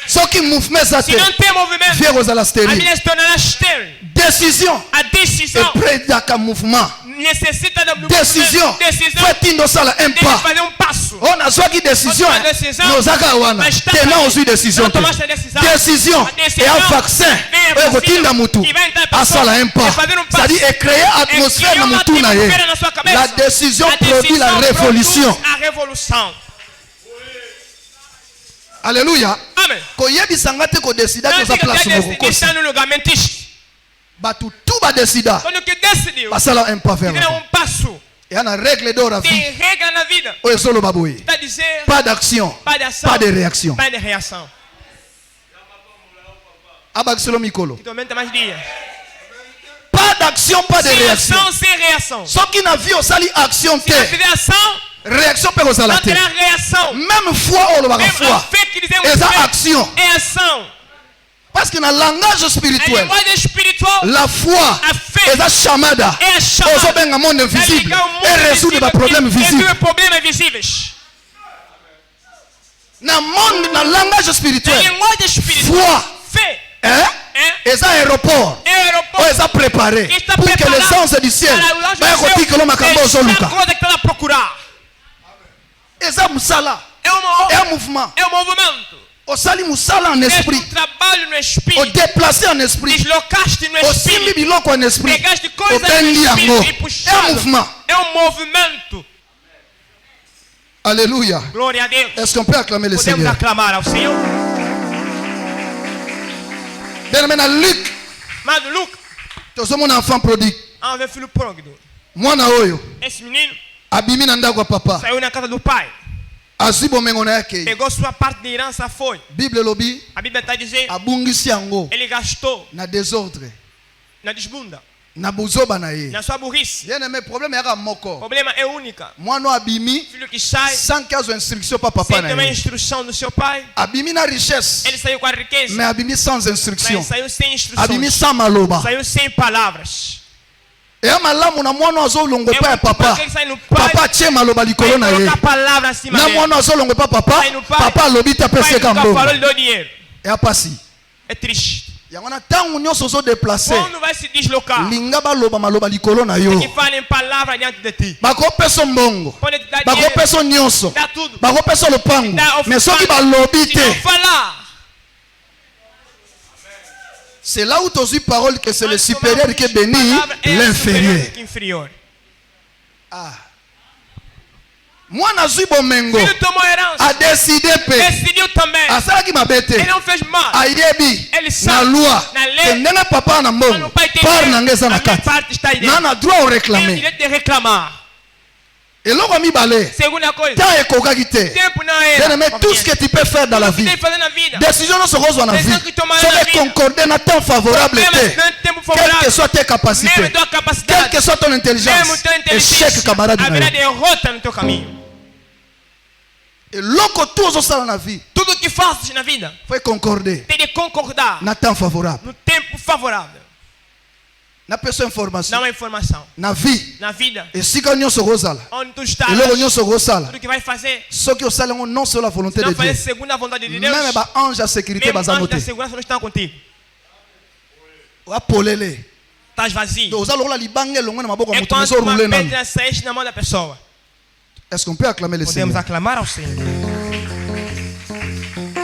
Ce qui mouvement ça Se não tem movimento, vient aux la a stérile. vida se tornará estéril. Décision. A decisão Et près d'un mouvement. necessita de Décision. Decisão Fait une sala un tem que pas. fazer passo. On a soit qui décision. Outra decisão. Nos akawana. Mas está Tenant aussi décision. Não tomaste a decisão. Décision. A decisão Et un vaccin. vem a Et vacina, rotinda mutu. que vai entrar a pessoa, Asala un pas. é fazer passo. C'est-à-dire et créer atmosphère criar na uma mutu na ye. atmosfera na sua cabeça. La décision A produit la decisão révolution. produz a revolução. Alléluia. Amen. Koyebisanga te ko décider Não que sa diga place que moko decidir kosi. está no lugar, mentiste. Batu tout ba décider. Quando que decidiu, Basala un pas vers tiver l'avant. passo. Et on a règle d'or à vie. Tem regra na vida. Oyo solo baboye. Está a dizer, Pas d'action. pas de ação, Pas de réaction. pas de reação. Abakiselo mikolo. Então aumenta mais dias. Pas d'action, pas de Sem réaction. ação, sem reação. Se Ce qui n'a vu au sali action não te. tiver ação, Réaction pe não kozala te. terá reação. Même foi o baka Mesmo a foi. fé que dizemos Eza fé action. é ação. Parce que dans le langage A spirituel, linguagem espiritual la foi a fé eza chamada. é a chamada. Ozo benga monde Vai invisible ligar o mundo et résoudre des problèmes visível visibles. e problemas visíveis. Dans le monde, dans le langage Na spirituel, linguagem espiritual, foi, fé hein, é eza aéroport. é aeroporto. Oh, eza préparé Que está pour que preparado les anges du ciel para o anjo baye do céu kotikelo makambo deixar ozoluka. a coisa que está a procurar. Eza musala, É uma é un mouvement. é um movimento. Osali musala en É esprit. um trabalho no O espírito. déplacer en esprit. Deslocaste no Osimbi espírito. biloko en esprit. Pegaste coisas no Obendi yango. espírito e É un puxaste. mouvement. É um movimento. Alléluia. Glória a Deus. Est-ce qu'on peut acclamer le Podemos Seigneur? aclamar ao Senhor. Bien maintenant, Luc, Mas Lucas, tozo mon enfant prodigue. um filho pródigo. Mwana oyo, Esse menino abimi na ndako ya papa. saiu na casa do pai. Azwi bomengo na yake. Pegou sua parte de herança, foi. Bible lobi, A Bíblia está dizendo, abungisi yango ele gastou na désordre, na desbunda, na buzoba na ye. na sua burrice. Bien aimé, problème yaka O moko. problema é única. Mwana abimi Filho que sai sans qu'il y ait instruction pa papa sem na ter uma ye. instrução do seu pai. Abimi na richesse, Ele saiu com a riqueza, mais abimi sans instruction. mas saiu sem Abimi instruções. sans maloba. Saiu sem palavras. Eya malamu na mwana azolongo É pa ya muito bom papa. que ele sai no pai, Papa tie maloba likolo na vai ye. colocar palavra acima Na dele. mwana azolongo pa papa. Sai no pai, Papa alobi te pai apeseka nunca falou, mbongo. ele deu dinheiro. Eya pasi. É triste. Yango na ntango nyonso ozodeplace, Quando vai se deslocar, linga baloba maloba likolo na yo. que fala em palavra diante de ti. Bakopesa mbongo, Pode te dar dinheiro, bakopesa nyonso, dá tudo. bakopesa lopango, Dá mais soki oferta. balobi Se não te, falar, c'est là où tu as parole que c'est le quando supérieur tomamos qui bénit palavra, é superior l'inférieur. que inferior. Mwana azwi bomengo, Filho tomou herança, adeside pe, decidiu também. asalaki mabe te, Ele não fez mal. ayebi Ele na sabe, loi na lei, ke ndenge papa na quando mbongo o pai tem par na ngai eza a na minha kati, parte está aí dentro. na na droit Tem o oréclame. direito de reclamar. Eloko ya mibale, Segunda coisa, temps ekokaki te. tempo não Bien aimé, é. tout ce que tu peux faire dans la vie, Tem que fazer na vida. décision nyonso okozwa na vie, Decisão que tomar na soki vida. concorde na temps favorable Problema te, não é tempo Quelles que soient tes capacités, quelle que soit ton intelligence, échec camarade. Et l'autre tout ça dans la vie. Tudo que fazes na vida, faut concorder. Tem de concordar. Na temps favorable. No tempo favorável. Na pessoa informação. Não é informação. Na vie. Na vida. E se ganhou so rosala. Onde tu estás. E logo ganhou so rosala. Tudo que vai fazer. Só que o sala não só a volonté de Deus. Não fazer segundo a vontade de Deus. Même ba ange a sécurité bazamo te. Mesmo ange da segurança não estão contigo. O apolele. Estás vazio. Do usalo la libange longo na maboko mutu meso rouler na. Na mão da pessoa. Est-ce qu'on peut acclamer le Seigneur? Podemos aclamar ao Senhor.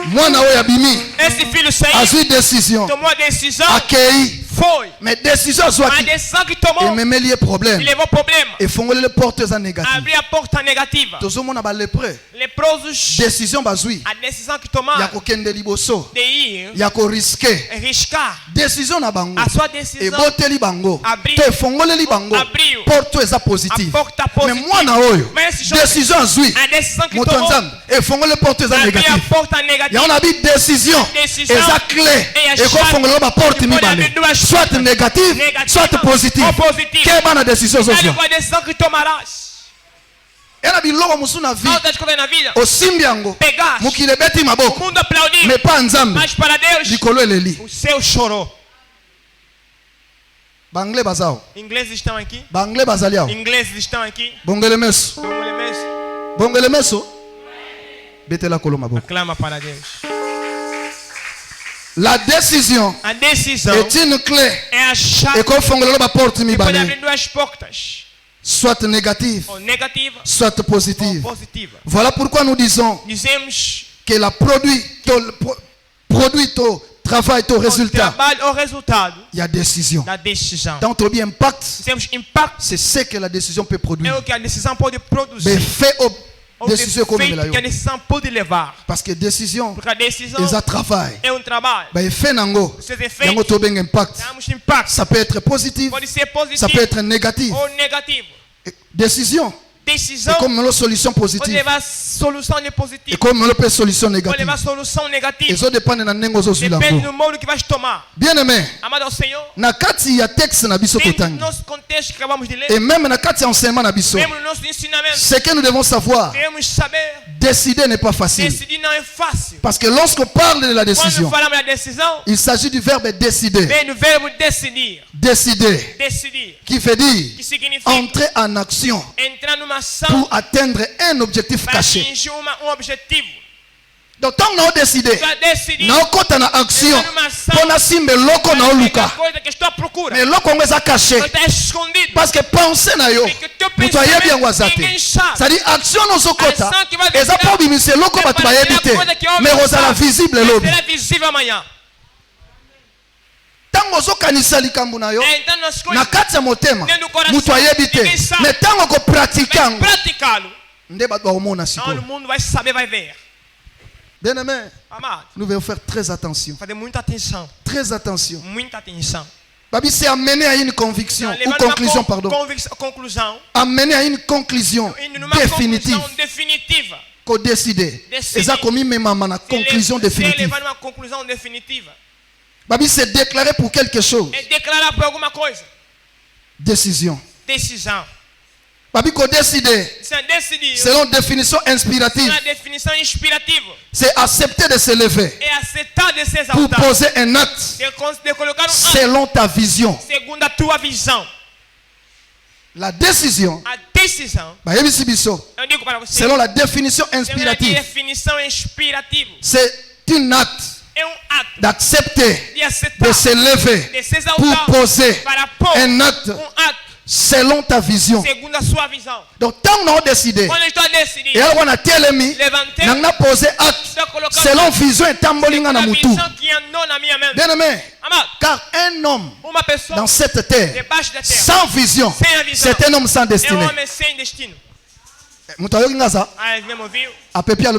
Mwana oyo abimi. Esse filho saiu. A sua decisão. Tomou a decisão. Accueilli. Foi. Mais décision soit a decisão que tomou. Et même lié problème. Il levou problema. Et fongole les portes négatives. Abrir a porta negativa. Tozo mona ba lépreux. Leprosos. Décision bazui. A decisão que tomar. Ya ko kende liboso. De ir. Ya ko risquer. Riscar. Décision na bango. A sua decisão. Et boteli bango. Abrir. Te fongole li bango. Abriu. Porte eza positive. A porta positive. Mais mwana oyo. Décision azui. A decisão que tomou. Et fongole porte eza négative. Abrir a porta negativa. Ya on a dit décision. Eza clé. Et ko fongole ba porte mibale. Soit négative. Soit positive. Quelle est la décision aujourd'hui? Elle a dit l'homme musuna vie. Au simbiango. Mukile beti maboko. Mais pas nzambe. Likolo eleli. O seu chorou. Banglais bazao. Ingleses estão aqui. Banglais bazaliao. Ingleses estão aqui. Bongele meso. Bongele meso. Bongele meso. Betela kolo maboko. Aclama para Deus. La décision est une clé. Et qu'on fongle la porte mi bale. Soit négative, soit positive. Voilà pourquoi nous disons que la produit ton travail, ton résultat. Il y a décision. Dans ton bien impact, c'est ce que la décision peut produire. Mais fait décision comme elle a. Parce que décision est un travail. Ben fait nango. Nango to ben impact. Ça peut être positif. Ça peut être négatif. Décision. C'est comme une solution positive. Et comme une solution négative. Et ça dépend de nango zo sur bien aimé. Na kati ya texte na biso totangi. Et même na kati ya enseignement na biso. Ce que nous devons savoir. Décider n'est pas facile. Parce que lorsqu'on parle de la décision, il s'agit du verbe décider. Décider. Qui veut dire entrer en action pour atteindre un objectif caché. Donc, tant qu'on a décidé, on a en action pour na simbe loko na oluka. Mais loko on est caché. Parce que penser na yo, pour toi y bien wazate. Ça dit action no sokota. Et ça pas bimise loko batu ba yebite. Mais rozala visible lobi. Tango zokanisa likambo na yo na kati ya motema mutu ayebi te mais tango ko pratiquer nde bato baomona sikoyo. Le monde vai saber, vai ver. Bien aimé, nous devons faire très attention. Très attention. Babi, c'est amener à une conviction ou conclusion, pardon. Amener à une conclusion définitive. Qu'on décide. Et ça comme même à conclusion définitive. Babi, c'est déclarer pour quelque chose. Décision. Babi, qu'on décide. Selon définition inspirative. C'est accepter de se lever pour poser un acte selon ta vision. La décision, selon la définition inspirative, c'est un acte d'accepter de se lever pour poser un acte selon ta vision. Donc tant qu'on a décidé et alors on a télémis, on a posé acte selon vision et tambolinga na mutu. Bien aimé, car un homme dans cette terre sans vision, c'est un homme sans destinée.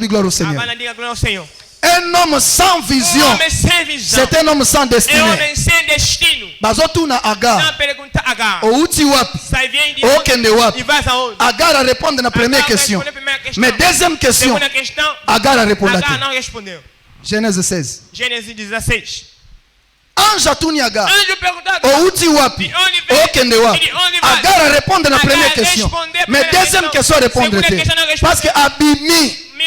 Gloire au Seigneur. Un homme sans vision, c'est un homme sans destinée. Bazotuna Agar, Outi Wap, Okende Wap. Agar a répondu à la première question. Mais deuxième question, Agar a répondu à Genèse 16. Genèse 16. Ange atuni Agar. Ange perguntou a Agar. Outi wapi? Dit, on y va. Okende wapi? Il dit, on y va. Agar a répondre à la Agar première question. répondait Mais première deuxième question. question répondre Seconde te. question répondait. Parce que abimi Mi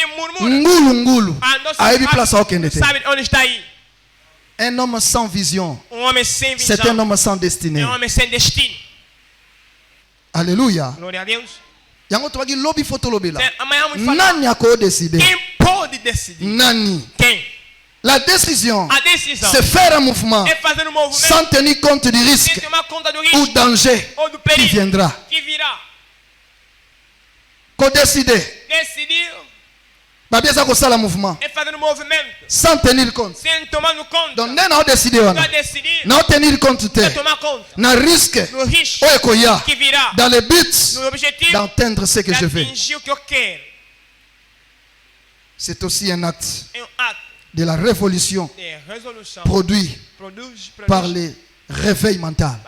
murmura. ngulu. Ah, Ayebi place à okende te. sabe onde está aí? Un homme sans vision. Homem sem visão. C'est un homme sans destinée. Homem sem destino. Alléluia. Glória a Deus. Yango tobaki lobi photo lobela. Amanhã vamos falar. Nani ako décider? Quem pode decidir? Nani? Quem? La décision, A decisão c'est faire un mouvement é fazer movimento sans tenir compte du sem risque tomar conta do ou risco danger ou do qui perigo viendra. que virá. Qu'on décider. Decidir Babieza ko sala mouvement é fazer movimento sans tenir compte. sem tomar no conta. Donc nena o décider Para wana. decidir Na o tenir compte te. é tomar conta Na risque no risco o ekoya que virá. dans le but No objetivo d'entendre ce que je veux. atingir o que eu quero. C'est aussi un acte É ato de la révolution de resolução. produit Produz par le réveil mental.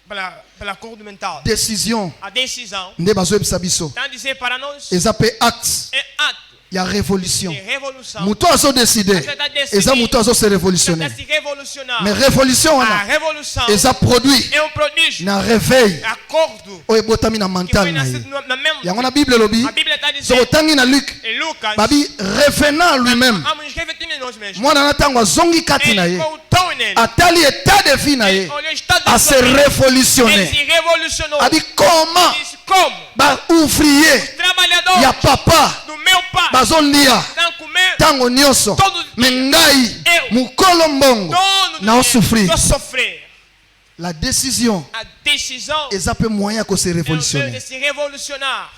pela acordo mental. Décision A decisão nde bazoyebisa biso está a dizer para nós eza pe acte é ato ya révolution. de revolução. Moto azodécide eza moto azose Está révolutionner. a se revolucionar. Mais révolution A wana revolução eza produit é prodígio. na réveil Acordo oyo ebotami na que mental foi na nascido ye. na mente. Yango na Bible lobi A Bíblia está so dizendo otangi na Luc em Lucas, babi revenant lui-même vamos refletir em nós mesmos. mwana na ntango azongi kati na Ele ye voltou nele. atali état de vie na ye Ele olhou o estado a de se sua vida. Ele révolutionner. se revolucionou. Abi comment Disse como? ba ouvrier Trabalhador ya papa do meu pai bazolia não comer ntango nyonso todo me dia. ngai Eu, mokolo mbongo dono do na osouffrir. vou sofrer. La décision A decisão eza pe moyen ya kose é o meio de révolutionner. se revolucionar.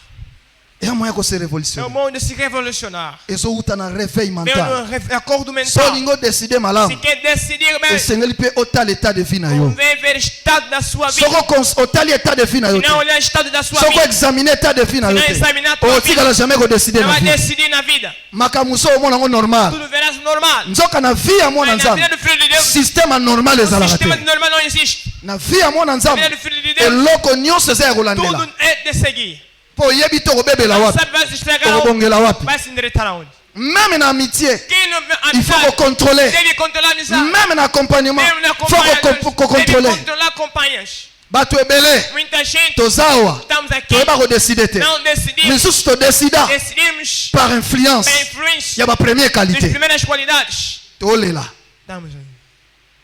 Eya moyen ya kose É o révolutionner. modo de se revolucionar. ezowuta na réveil Veio mental. no acordo So mental. olingi odeside Se malamu quer decidir mesmo, esengeli mpe otala état de vie na yo. convém ver o estado da sua vida. Soko otali état de vie na yo te, Não olhar o estado da sua soko vida. examine état de vie na yo Não te, examinar a tua vida. otikala jamais kodeside Não na vai vie. decidir na vida. makambo so omona yango normal Tudo verás normal. nzoka na vie ya mwana Mas na vida nzambe do filho de Deus, système anormal o ezalaka sistema te. normal não existe. Na vie ya mwana Na vida nzambe do filho de Deus, eloko nyonso eza ya kolandela tudo é de seguir. mpo oyebi te okobebela Não wapi sabe, vai se estragar aonde? okobongela wapi. Vai se endireitar aonde? Même na amitié Quem não il faut amizade, kocontrôler. deve controlar a amizade. Même na accompagnement Mesmo na faut companhia, deve kocontrôler. controlar companhias. bato ebele Muita gente, toza awa estamos aqui, toyeba kodeside te, não decidimos. misusu todesida Decidimos par influence pela influência ya bapremière das qualité primeiras qualidades. tolela. Estamos aí.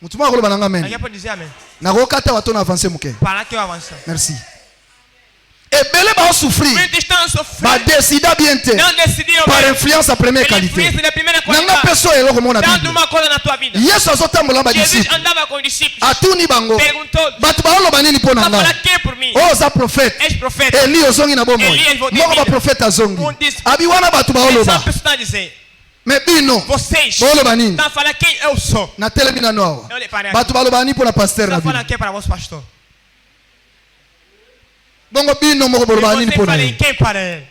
motu moko akoloba nanga Aqui amen. é para dizer amém. nakokata bato na avance moke. Para que eu avance. Merci. ebele baosouffrir Muitos estão a sofrer. badesida bien te Não decidiram par mesmo. influence ya première Pela qualité. influência da primeira nanga qualidade. peso eloko mona Dando Bible. uma coisa na tua vida. yesu azotambola Jesus badisiple andava com os discípulos. atuni bango Perguntou: bato baoloba nini mpo na vai ngai falar quem por mim? oyo oza profete És profeta. eli ozongi na bomoi Elias vo- moko baprofete azongi Um disse- abi wana bato Essa baoloba pessoa está a dizer: me bino vocês baoloba nini estão a falar quem eu sou. natelemi nano awa Eu olhei para aqui. bato baloba nini mpo na paster Está na a falar bino quem para vosso pastor. bongo bino moko E boloba nini você mpo na falei ye quem para ele.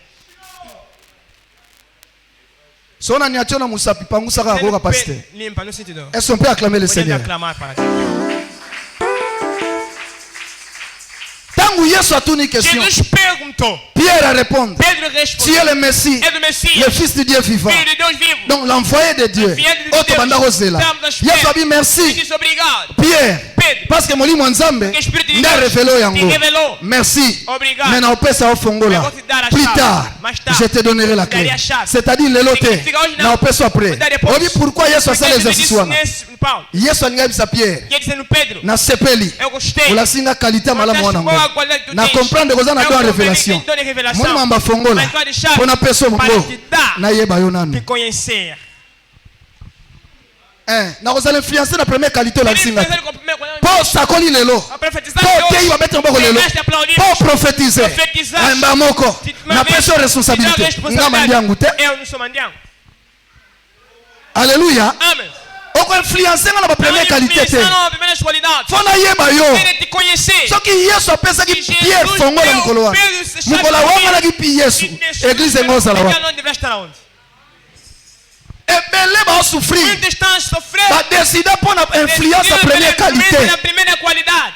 so na niatio na mosapi pangusaka akoyoka paster Limpa no sentido. est-ce qu'on peut acclamer le Podemos seigneur aclamar para ti. ntango yesu atuni question Jesus perguntou. pierre a répondre Pedro tu es respondeu: le messie é do Messias, le fils du dieu vivant filho de Deus vivo. donc l'envoyé de dieu Enviado de oyo Deus. tobanda kozela Estamos à yesu espera. abi Ele merci disse obrigado. pierre Pedro, parce que molimo ya nzambe porque o Espírito de nde Deus arevele te yango revelou. merci Obrigado. mais naopesa Eu ofongola vou te dar a plus chave. tard Mais tard, je te donnerai la eu darei clé a chave. c'est-à-dire lelo te Significa hoje não. naopesa après Vou dar depois. obi pourquoi yesu Porque asala Jesus exercice disse wana nesse Paulo. yesu alingi ayebisa pierre E ele dizendo: Pedro, nasepeli eu gostei. olasinga qualité malamu wana Boa ngo qualidade que tu na tens. comprendre koza na Eu don ya comprei révélation que dom de revelação. moni mamba fongola Mas tu deixar mpo napesa para mongo te dar, nayeba yo nanu te conhecer. nakozala influence na première qualité olakisinga te Ele fez ele com- mpo osakoli lelo a profetizar mpo de oteyi hoje. babete maboko lelo Pegaste e aplaudimos. mpo profetize Profetizar. mba moko napesa yo responsabilité nga mandiangu te Eu não sou mandiango. alleluya Amém. okoinfluence nga na bapremière qualité te Não, a primeira qualidade. mpo nayeba yo Ele te conhecer. soki yesu apesaki Jesus pierre fongo na deu mokolo wana Pedro esse mokolo chave awanganaki pi yesu eglize yango ozala Porque wapi não deve estar onde? ebele baosouffrir Muitos estão a sofrer. badesida mpo na influence ya première qualité A primeira qualidade.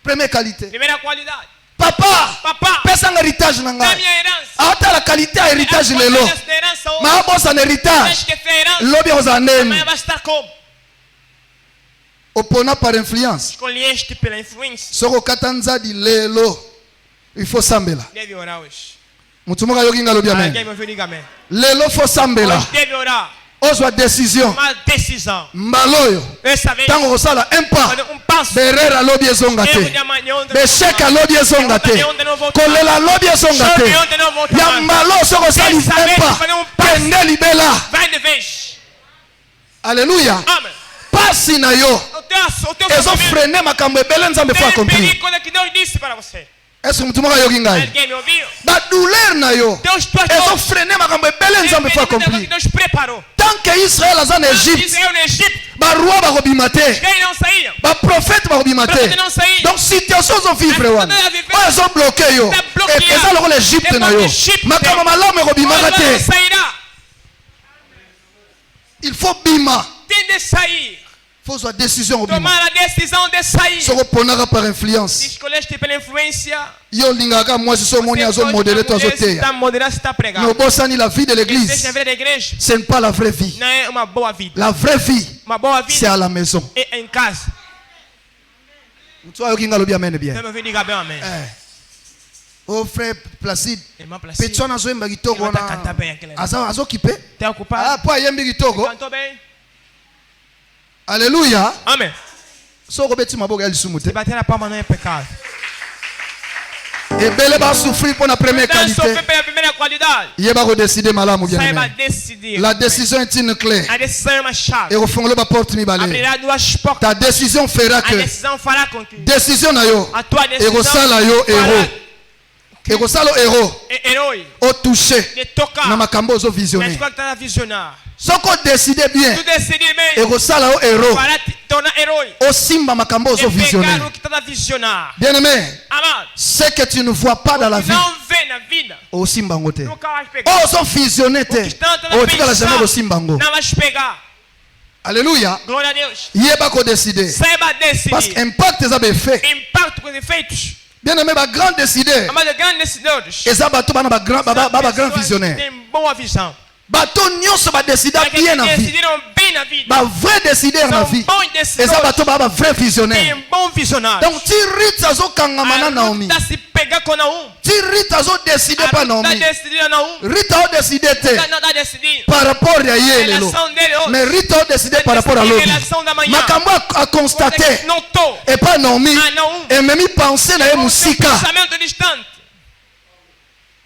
première qualité Primeira qualidade. papa Papá, pesanga héritage na da ngai minha herança. aotala qualité ya héritage A lelo qualidade da herança hoje. maabosana héritage Acho que essa herança lobi okozala amanhã ndeni vai estar como? opona par influence. Escolheste pela influência. Soko katanza di lelo. Il faut sambela. Deve orar hoje. Mutumoka yoki ngalo bien Alguém amen. me ouviu, diga amém. Lelo faut sambela. Hoje deve orar. Ozwa décision. Uma decisão. Mbaloyo. Essa vez. Tango osala un pas. Passo. Berera lobi ezonga te. Besheka lobi ezonga te. Kolela lobi ezonga te. Ya mbalo soko sali un pas. Kende libela. Vai de vez. Alléluia. Amen. Pasi na yo. Ezo freiner makambo ebele nzambe faut accomplir. Est-ce que mutumoka yoki ngai? Alguém me ouviu? Ba douleur na yo. Ezo freiner makambo ebele nzambe faut accomplir. Deus preparou. Tant que Israël aza en Égypte, Israel na Egito. ba roi ba kobima te. Eles não saíam. Ba prophète ba kobima te. Prophète não saía. Donc situation zo vivre wana. O ezo bloquer yo. Eza loko l'Égypte na yo. Makambo malamu ekobima te. Não sairá. Il faut bima. Tem de sair. Faut soit décision obima. Tomar a decisão de sair. Soko ponaka par influence. Escolheste pela influência. Yo lingaka mwasi so moni azo modérer to azo teya. Está moderar, está pregar. Mais obosani la vie de l'église. Deixa ver a igreja. Ce n'est pas la vraie vie. Não é uma boa vida. La vraie vie, Uma boa vida c'est à la maison. é em casa. Tu vois, yoki ngalo bien amen bien. Então me ouviu, diga bem amém. Oh frère Placide. Irmã Placide. Petona zo emba kitoko Ele vai na. cantar bem aquele. Azo kipe. Tá ocupado? Ah, po yembi kitoko. Cantou bem? Alléluia. Amém. Soko beti maboga ya lisumu te. Se bater a palma não é pecado. Ebele ba souffrir pour la première Então qualité. sofrer pela primeira qualidade. Yeba ko décider malamu bien Saiba amen. decidir. La décision est une clé. A decisão é uma chave. Et au fond le ba porte mi balé. Abrirá duas portas. Ta décision fera A que decisão fará com que décision na yo. a tua decisão Ekosala yo héros. Ekosala héros. Herói O toucher de tocar na makambo zo nas visionner. coisas que está a visionar. Soko décider bien. Tu decidir bem. Ekosala o héros. Fará te tornar herói. O simba makambo zo De pegar visionner. o que está a visionar. Bien aimé, Amado. ce que tu ne vois pas dans la vie, Não vê na vida. o simba ngote. Nunca vais pegar. O zo visionner O que te. está a O tika la jamais o simba ngo. não vais pegar. Alléluia. Glória a Deus. Yeba ko décider. Saiba Parce decidir. que impact ça be fait. Impacto com os efeitos. Bien aimé, ba grand décider. Amado, grandes decisores. Eza bato bana ba grand visionnaire. Tem boa visão. Bato nyonso ba décider bien na vie. Decidiram bem na vida. Ba vrai décideur na São vie. bons Eza decisores. bato ba vrai visionnaire. Tem bom visionário. Donc ti rita zo kangama na Naomi. Tá se pegar com Naum. Ti rita zo décider pas Tá Naomi. decidindo Naum. Rita o décider te Não tá decidindo. par rapport à A yé lelo. relação dele hoje. Mais rita o décider par rapport à l'autre. Relação da manhã. Makambo a constater Notou. et pas Naomi. Ah, Naum. Et même penser na ye musika. Pensamento distante.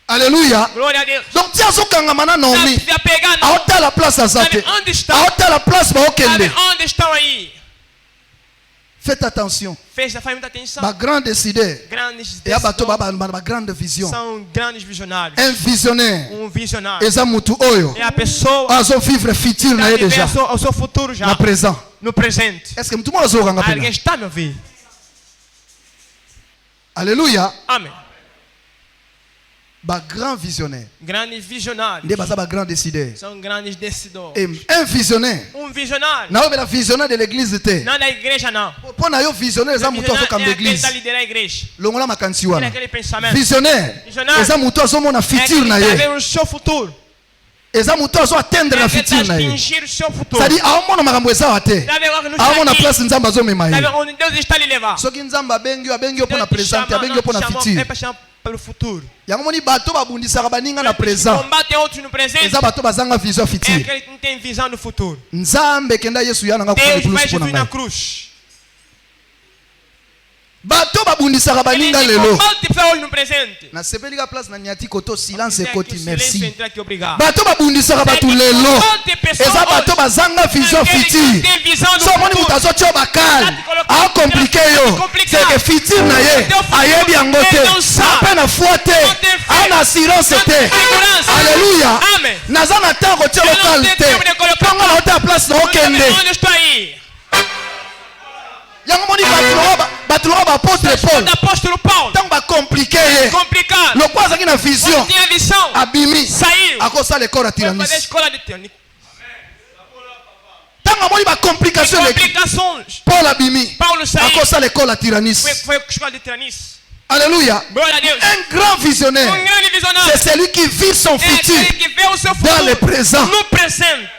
Alléluia. Glória a Deus. Donc ti azo kangama na Naomi. Tá pegar Naum. Aota la place azate. Sabe onde está? Aota la place ba Sabe okende. onde estão aí? Faites attention. Fez, faz muita atenção. Ba grand décideur. Grandes Et abato decisores ba grande vision. são grandes visionários. Un visionnaire. Visionário. Eza mutu oyo. É a pessoa Azo vivre futur na que ye vive déjà. o seu futuro já. Na présent. No presente. Est-ce que mutu mo azo kanga Alguém pena? está me ouvindo? Alléluia. Amém. Ba grand visionnaire. Grandes visionários. Nde baza ba grand décideur. São grandes decidores. Et un visionnaire. Visionário. Na obela visionnaire de l'église te. Não da igreja, não. Pona yo visionnaire eza mutu azo kamba Ele église. está liderando a igreja. Longola makansi Ele é wana. aquele pensamento. Visionnaire. Eza mutu azo mona futur na Ele está ye. vendo o seu futuro. Eza mutu azo atteindre na Ele está futur na ye. atingir o seu futuro. C'est-à-dire aomona makambo eza wa te. Tá vendo onde Aomona está place nzambe azomema Tá ye. vendo onde Deus está lhe levar? Soki nzambe abengi yo mpona Deus te présente, chama, abengi yo mpona não te chamou, futur. é para chamar pelo futuro. Yango moni bato babundisaka baninga na présent. Combatem outros no presente. Eza bato bazanga vision É futur. aquele que não tem visão no futuro. Nzambe kenda Yesu ya nanga Deus kufuna vai plus mpona Jesus na ngai. cruz. Bato babundisaka Ele baninga te lelo. combate para hoje no presente. Nasepelika place na nyati koto silence Tem aqui ekoti o silêncio merci. entre aqui, obrigado. Bato babundisaka bato lelo. Eza bato bazanga vision futur. So moni mutu azoti yo bakale akomplike yo. C'est que futur na ye ayebi yango te. Ape na foi te. Ana assurance te. Alléluia. Amen. Naza na temps kotia lokale te. Ntango na ota place na okende. Onde estou aí? Yango moni bato lokola baapôtre Paul. Apóstolo Paulo. Ntango bakomplike ye. Complicado. Lokwa azalaki na vision. Quando tinha visão. Abimi. Saiu. Akosala ekole ya Foi fazer a tiranis. escola de Tianis. Ntango amoni bacomplication eleki. Complicações. Paul abimi. Paulo saiu. Akosala ekole ya tiranis. Foi a escola de Tianis. Alléluia. Glória a Deus. Un grand visionnaire. Grande visionário. C'est celui qui vit son É futur aquele que vê o seu dans le futuro présent. no presente.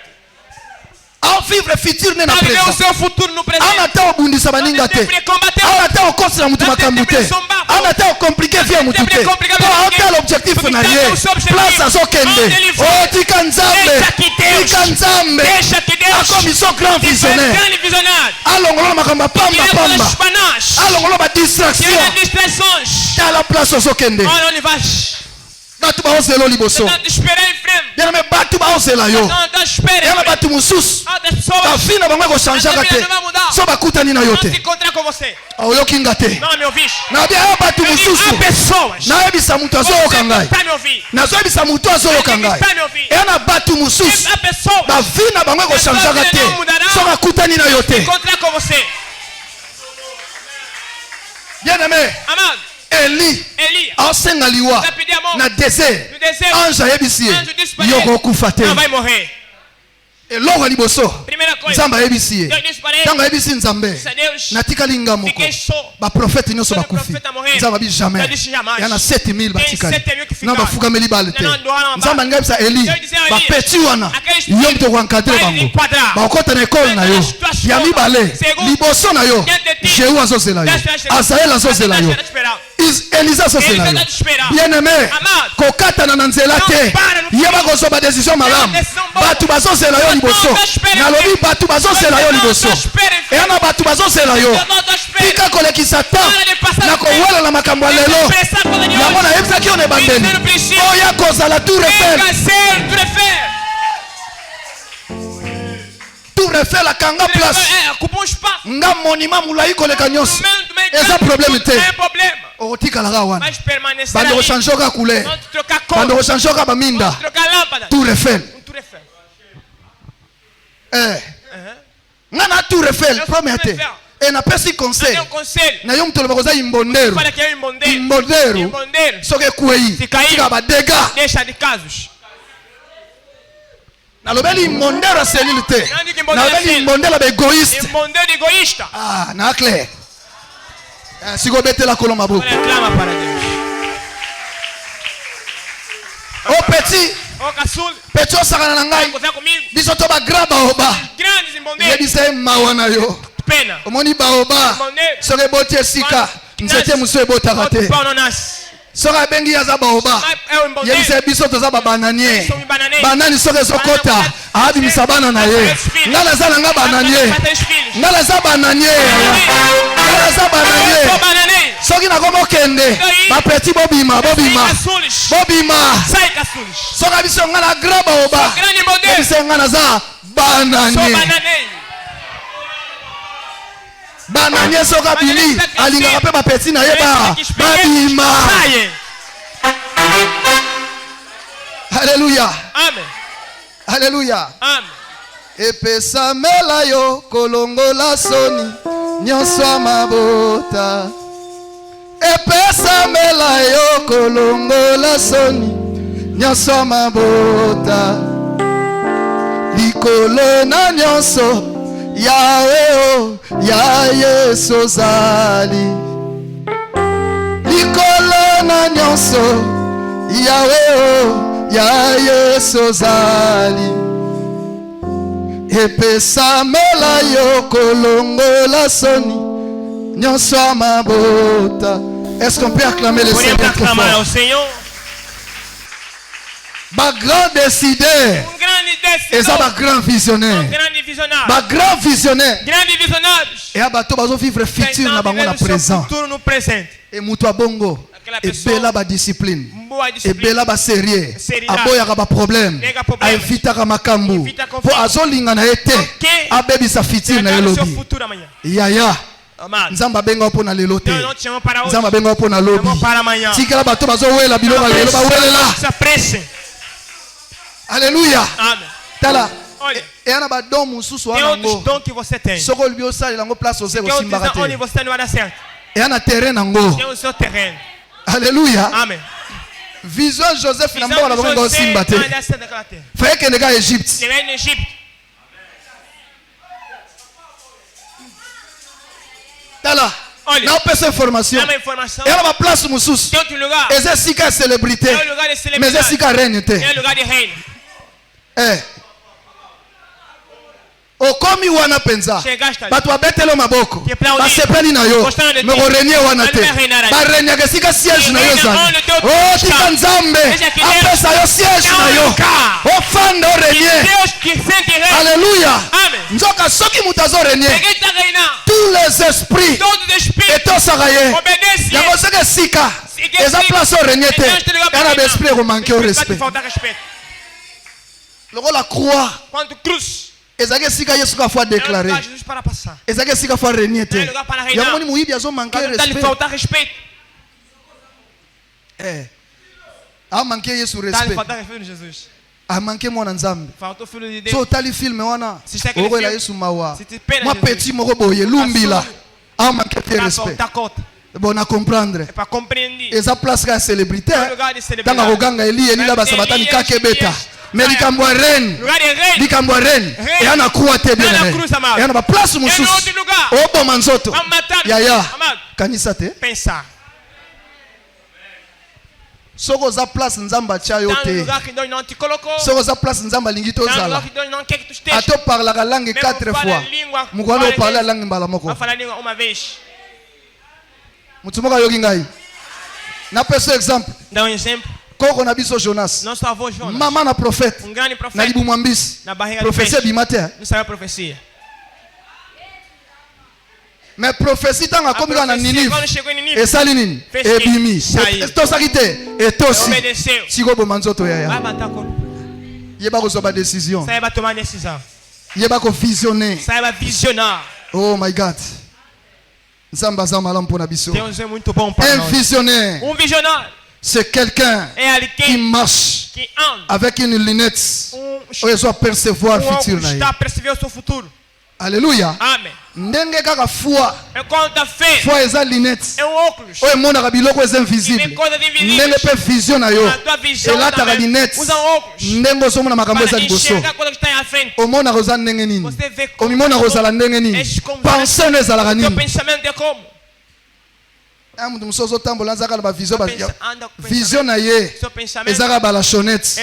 à vivre futur n'est na Arriver présent. aussi au futur nous présente. Anata obundisa baninga te. Anata okosela mutu makambo te. Anata okomplike via mutu te. Po ata l'objectif na ye. Place azokende. Oh tika nzambe. Tika nzambe. Akomiso grand visionnaire. Alongolo makambo pamba pamba. Alongolo ba distraction. À la place azokende. Batu ba ozelo liboso. Bien mais batu ba ozela yo. Bien mais batu mususu. Ta fina bango ko changer te. So ba kutani na yo te. Oyo kinga te. Na bien batu mususu. Na ebisa mutu azoyoka ngai. Na zo ebisa mutu azoyoka ngai. Et na batu mususu. Ba fina bango ko changer te. So ba kutani na yo te. Bien aimé. Eli asenga liwa na désert ange ayebisi ye yoko kufa te eloko liboso nzambe ayebisi ye ntango ayebisi nzambe natikali nga moko baprofete nyonso bakufi nzambe abi jamais ya na 7000 batikali na bafukameli bale te nzambe alingi ayebisa eli bapeti wana yo moto koencadre bango bakokota na ekole na yo ya mibale liboso na yo Jéhu azozela yo Azael azozela yo Elisa azozela yo bien-aimé kokatana na nzela te yeba kozwa badesizio malamu bato bazozela yo liboso nalobi bato bazozela yo liboso eya na bato bazozela yo tika kolekisa ta na kowelela makambo ya lelo yango nayebisaki yo na ebandeli oya kozala tour Eiffel tour Eiffel akanga place nga monima mulai koleka nyonso eza problème te okotikalaka wana bando kochange oka couleur bando kochange oka baminda tour Eiffel nga na tour Eiffel premier te e napesi conseil na yo mutolo bakoza imbonderu soki ekwei tika badega nalobeli imbondero ya selile te nalobeli imbondelo baegoiste na clair sikobetela kolo maboko o petit osakana na ngai biso to bagra baoba yebisa ye mawa na yo omoni baoba soki eboti esika nzete mosu ebotaka te soki abengi aza baoba yebisa biso toza babananie banani soki ezokota abimisa bana na ye nga naza na nga bananie nga naza bananie soki nakoma okende bapeti bobima soki abiso nga na gra baoba yebisa nga naza bananie bananie soki abimi alingaka mpe bapeti na ye babima Alléluia. Amen. Alléluia. Amen. Epesamela yo kolongola soni nyonso mabota. Epesamela yo kolongola soni nyonso mabota. Likolo na nyonso Yawe ya Yesu zali. Likolo na nyonso Yawe ya Yesu zali. Epesamela yo kolongola soni nyonso mabota. Est-ce qu'on peut acclamer le Seigneur très fort? Ba grand décideur et ça ba grand visionnaire. Ba grand visionnaire. Et abato bazo vivre futur na bango na présent. Et muto bongo et bela ba discipline. Et bela ba sérieux. Aboya ka ba problème. A evita ka makambu. Po azolinga na ete. Abebi sa futur na elobi. Yaya. Nzamba benga opo na lelo te. Nzamba benga opo na lobi. Tikela bato bazo wela biloko lelo ba welela. Alléluia. Amen. Tala. Et ana ba don mususu wana ngo. Soko libio sali lango place au zéro simbaka te. Et ana terrain nango. Alléluia. Amen. Vision Joseph na mbo na bongo simba te. Faye kende ka Égypte. Tala. Na pesa information. Et ana ba place mususu. Et sika célébrité. Mais sika reine te. okomi wana penza bato babetelo maboko basepeli na yo mekorenye wana te barenyaka esika siège na yo ezali o tika nzambe apesa yo siège na yo ofanda orenye alleluya nzoka soki moto azorenye tous les esprits etosaka ye yango soki esika eza place orenye te yana baesprit ekomanke o respect lokola croix ezaki esika yesu ka fois déclaré ezaki esika fois renier te yango moni moyibi azomanke respect amanke yesu respect amanke mwana nzambe so otali filme wana okoyela yesu mawa mwa petit moko boye lumbila amanke te respect bon à comprendre eza place ka célébrité tanga koganga elila basabatani kakebeta mais likambo reine likambo reine yana kuwa te bien yana ba place mususu oboma nzoto yaya kanisa te soko za place nzamba chayo te soko za place nzamba lingi to zala ato parla la langue 4 fois mukwana parla la langue mbala moko mutumoka yoki ngai na peso exemple koko na biso Jonas mama na prophète na libu mwambisi prophétie bimate mais prophétie tanga komika na Ninive esali nini ebimi tosaki te etosi siko boma nzoto yaya yeba kozwa ba décision yeba ko visionner oh my God nzamba za malamu pona biso un visionnaire c'est quelqu'un qui marche avec une lunette où il doit percevoir le futur. Alléluia. Ndenge kaka foi eza lunette oyo emonaka biloko eza invisible ndenge mpe vision na yo elataka lunette ndenge ozomona makambo eza liboso omonaka oza ndenge nini omimonaka ozala ndenge nini pense no ezalaka nini mutu mosusu ozotambola azaka na bavision vision na ye ezaka bala chonette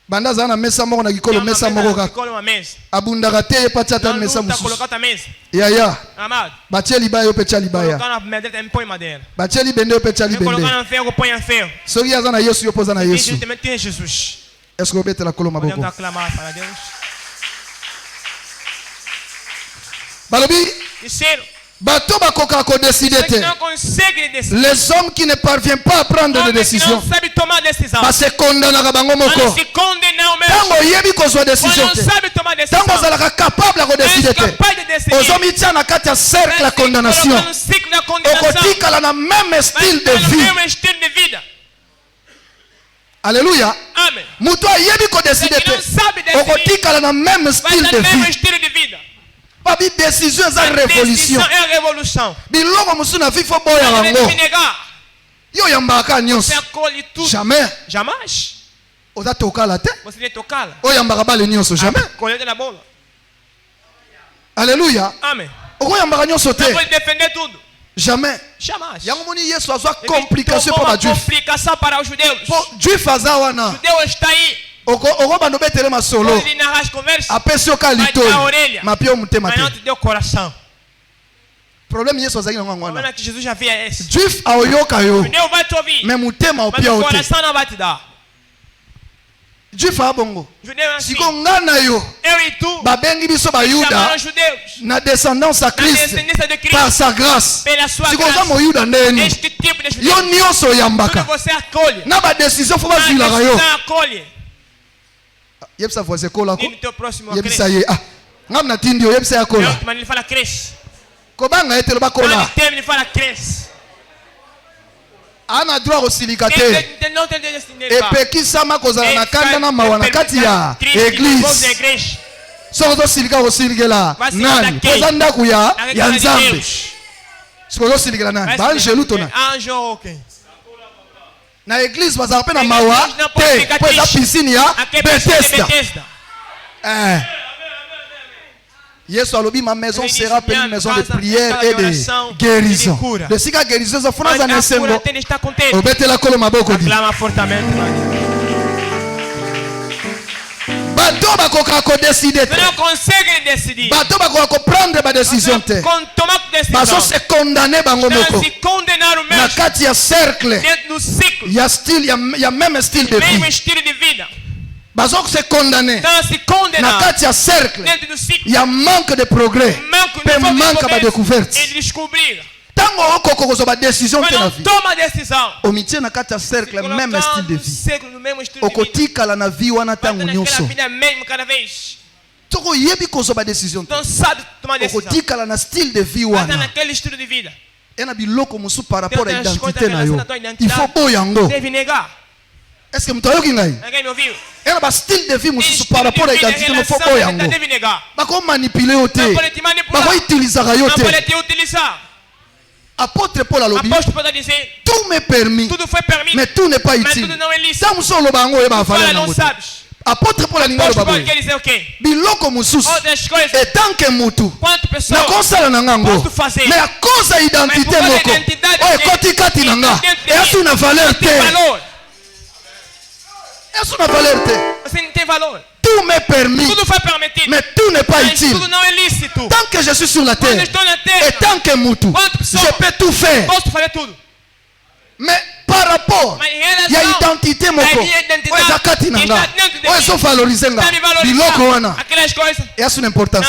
banda azala na mesa moko na kikolo mesa moko kaka abundaka te ye pati ata mesa mosusu yaya batie libaya yo mpe tia libaya batie libende yo mpe tia libende soki aza na yesu yo mpo oza na yesu est-ce que obetela kolo maboko balobi bato bakoka ko décider te les hommes qui ne parviennent pas à prendre des décisions base kondanaka bango moko tango oyebi kozwa décision te tango ozalaka capable ya kodécider te ozomitia na kati ya cercle ya condamnation okotikala na même style de vie. Alléluia. Mutu ayebi kodécider te okotikala na même style de vie. Babi décision eza révolution biloko mosusu na vifo boya yango yo yambaka nyonso jamais oza tokala te oyambaka bale nyonso jamais. Alléluia. okoyambaka nyonso te jamais. yango moni yesu azwa complication mpo bajuif juif aza wana okobanda obetele masolo apesi oka litoi mapia omutema te problème yesu azalaki nango wana juif aoyoka yo me mutema opia o te juif abongo siko nga na yo babengi biso bayuda na descendance ya Christ par sa grâce siko oza moyuda ndeni yo nyonso oyambaka na badesizio fo bazwilaka yo yebisa voisin kola ko yebisa ye ngam na tindi yo yebisa ya kola kobanga etelo bakola ana droit kosilika te epekisama kozala na kanda na mawa na kati ya église soko tosilika kosilikela nani koza ndako ya nzambe soko tosilikela nani baangelu tona na église bazala mpe na mawa te po eza piscine ya Bethesda. Yesu alobi ma maison sera appelée une maison de prière et de guérison. De sika guérison za funa za nesengo obetela kolo maboko di bato bakoka kodeside te Nous conseille de décider. bato bakoka koprendre badécision te bazo se condamner bango moko na kati ya cercle ya style ya même style de vie bazo se condamner na kati ya cercle ya manque de progrès pe manque ba découverte tango okoko kozwa décision te na vie omitie na kati ya cercle même style de vie okotikala na vie wana tango nyonso toko yebi kozwa décision te okotikala na style de vie wana ena biloko musu par rapport à identité na yo il faut boyango est-ce que muto yoki ngai ena ba style de vie musu par rapport à identité no faut boyango bako manipuler yo te bako utiliser yo te. Apôtre Paul a dit, tout m'est permis, mais tout n'est pas utile. Apôtre Paul a dit, biloko mususu etant que mutu na kosala na ngango mais à cause de l'identité moko o ekoti kati na nga esu na valeur te esu na valeur te. Tout m'est permis, mais tout n'est pas utile. Tant que je suis sur la terre, et tant que Moutou, je peux tout faire. Mais par rapport, il y a identité moko. Zakati nanga, so valoriser nga. Biloko wana. Et à son importance.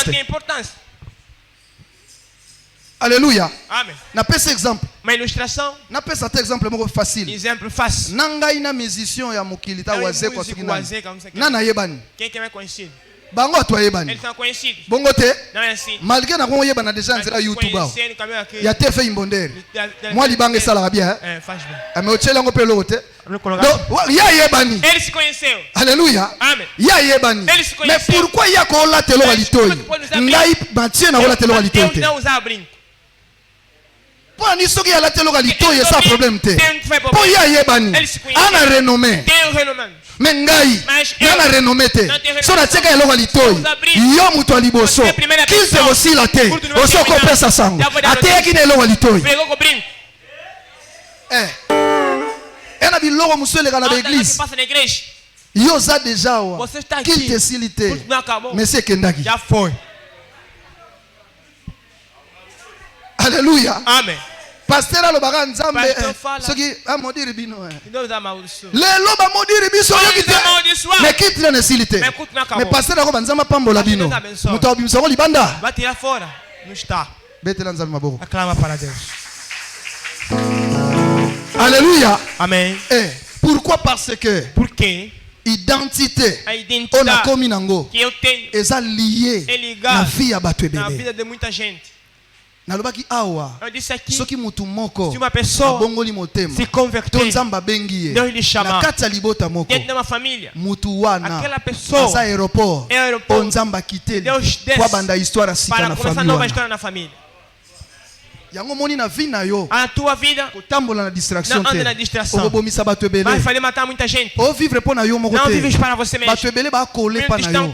Alléluia. Amen. Na pesa exemple. Ma illustration. Na pesa exemple moko facile. Exemple facile. Nanga ina musicien ya mokili ta waze kwa tukina. Nana yebani. Quelqu'un me coïncide. Bango to yebani. Elle s'en coïncide. Bongo te. Non merci. Malgré na ko yebana déjà nzela YouTube ba. Ya te fait imbondere. Moi libanga sala bien. Ame ochela ngo pelo te. Ya yebani. Elle se coïncide. Alléluia. Amen. Ya yebani. Mais pourquoi ya ko la teloalitoi? Ngai Mathieu na ko la teloalitoi te. Pour ni soki ya la teloalitoi ya sa problème te. Pour ya yebani. Ana renommé. Mais ngai na renommé te. So na teka eloko litoi. Yo muto aliboso. Qu'il te aussi la te. Oso ko pesa sango. Ateki na eloko litoi. Ena biloko musele kana l'église. Yo za déjà wa. Qu'il te silité. Mais c'est kendaki. Alléluia. Amen. Pasteur alobaka nzambe soki amodiri bino lelo ba modiri biso yokite mais kitile ne silite mais pasteur ako banzama pambola bino muto bimso ko libanda batira fora no está betela nzambe maboko aclama para Deus. Alléluia. Amen. Pourquoi? Parce que porque identité on a commis nango eza lié na vie ya bato ebele, na vida de muita gente. Nalobaki awa soki mutu moko abongoli motema se converter to nzamba bengi ye na kati ya libota moko mutu wana aza aéroport o nzamba kiteli kwa banda histoire sika na famille yango moni na vie na yo kotambola na distraction te okobomisa bato ebele o vivre mpo na yo moko te bato ebele bakole mpa na yo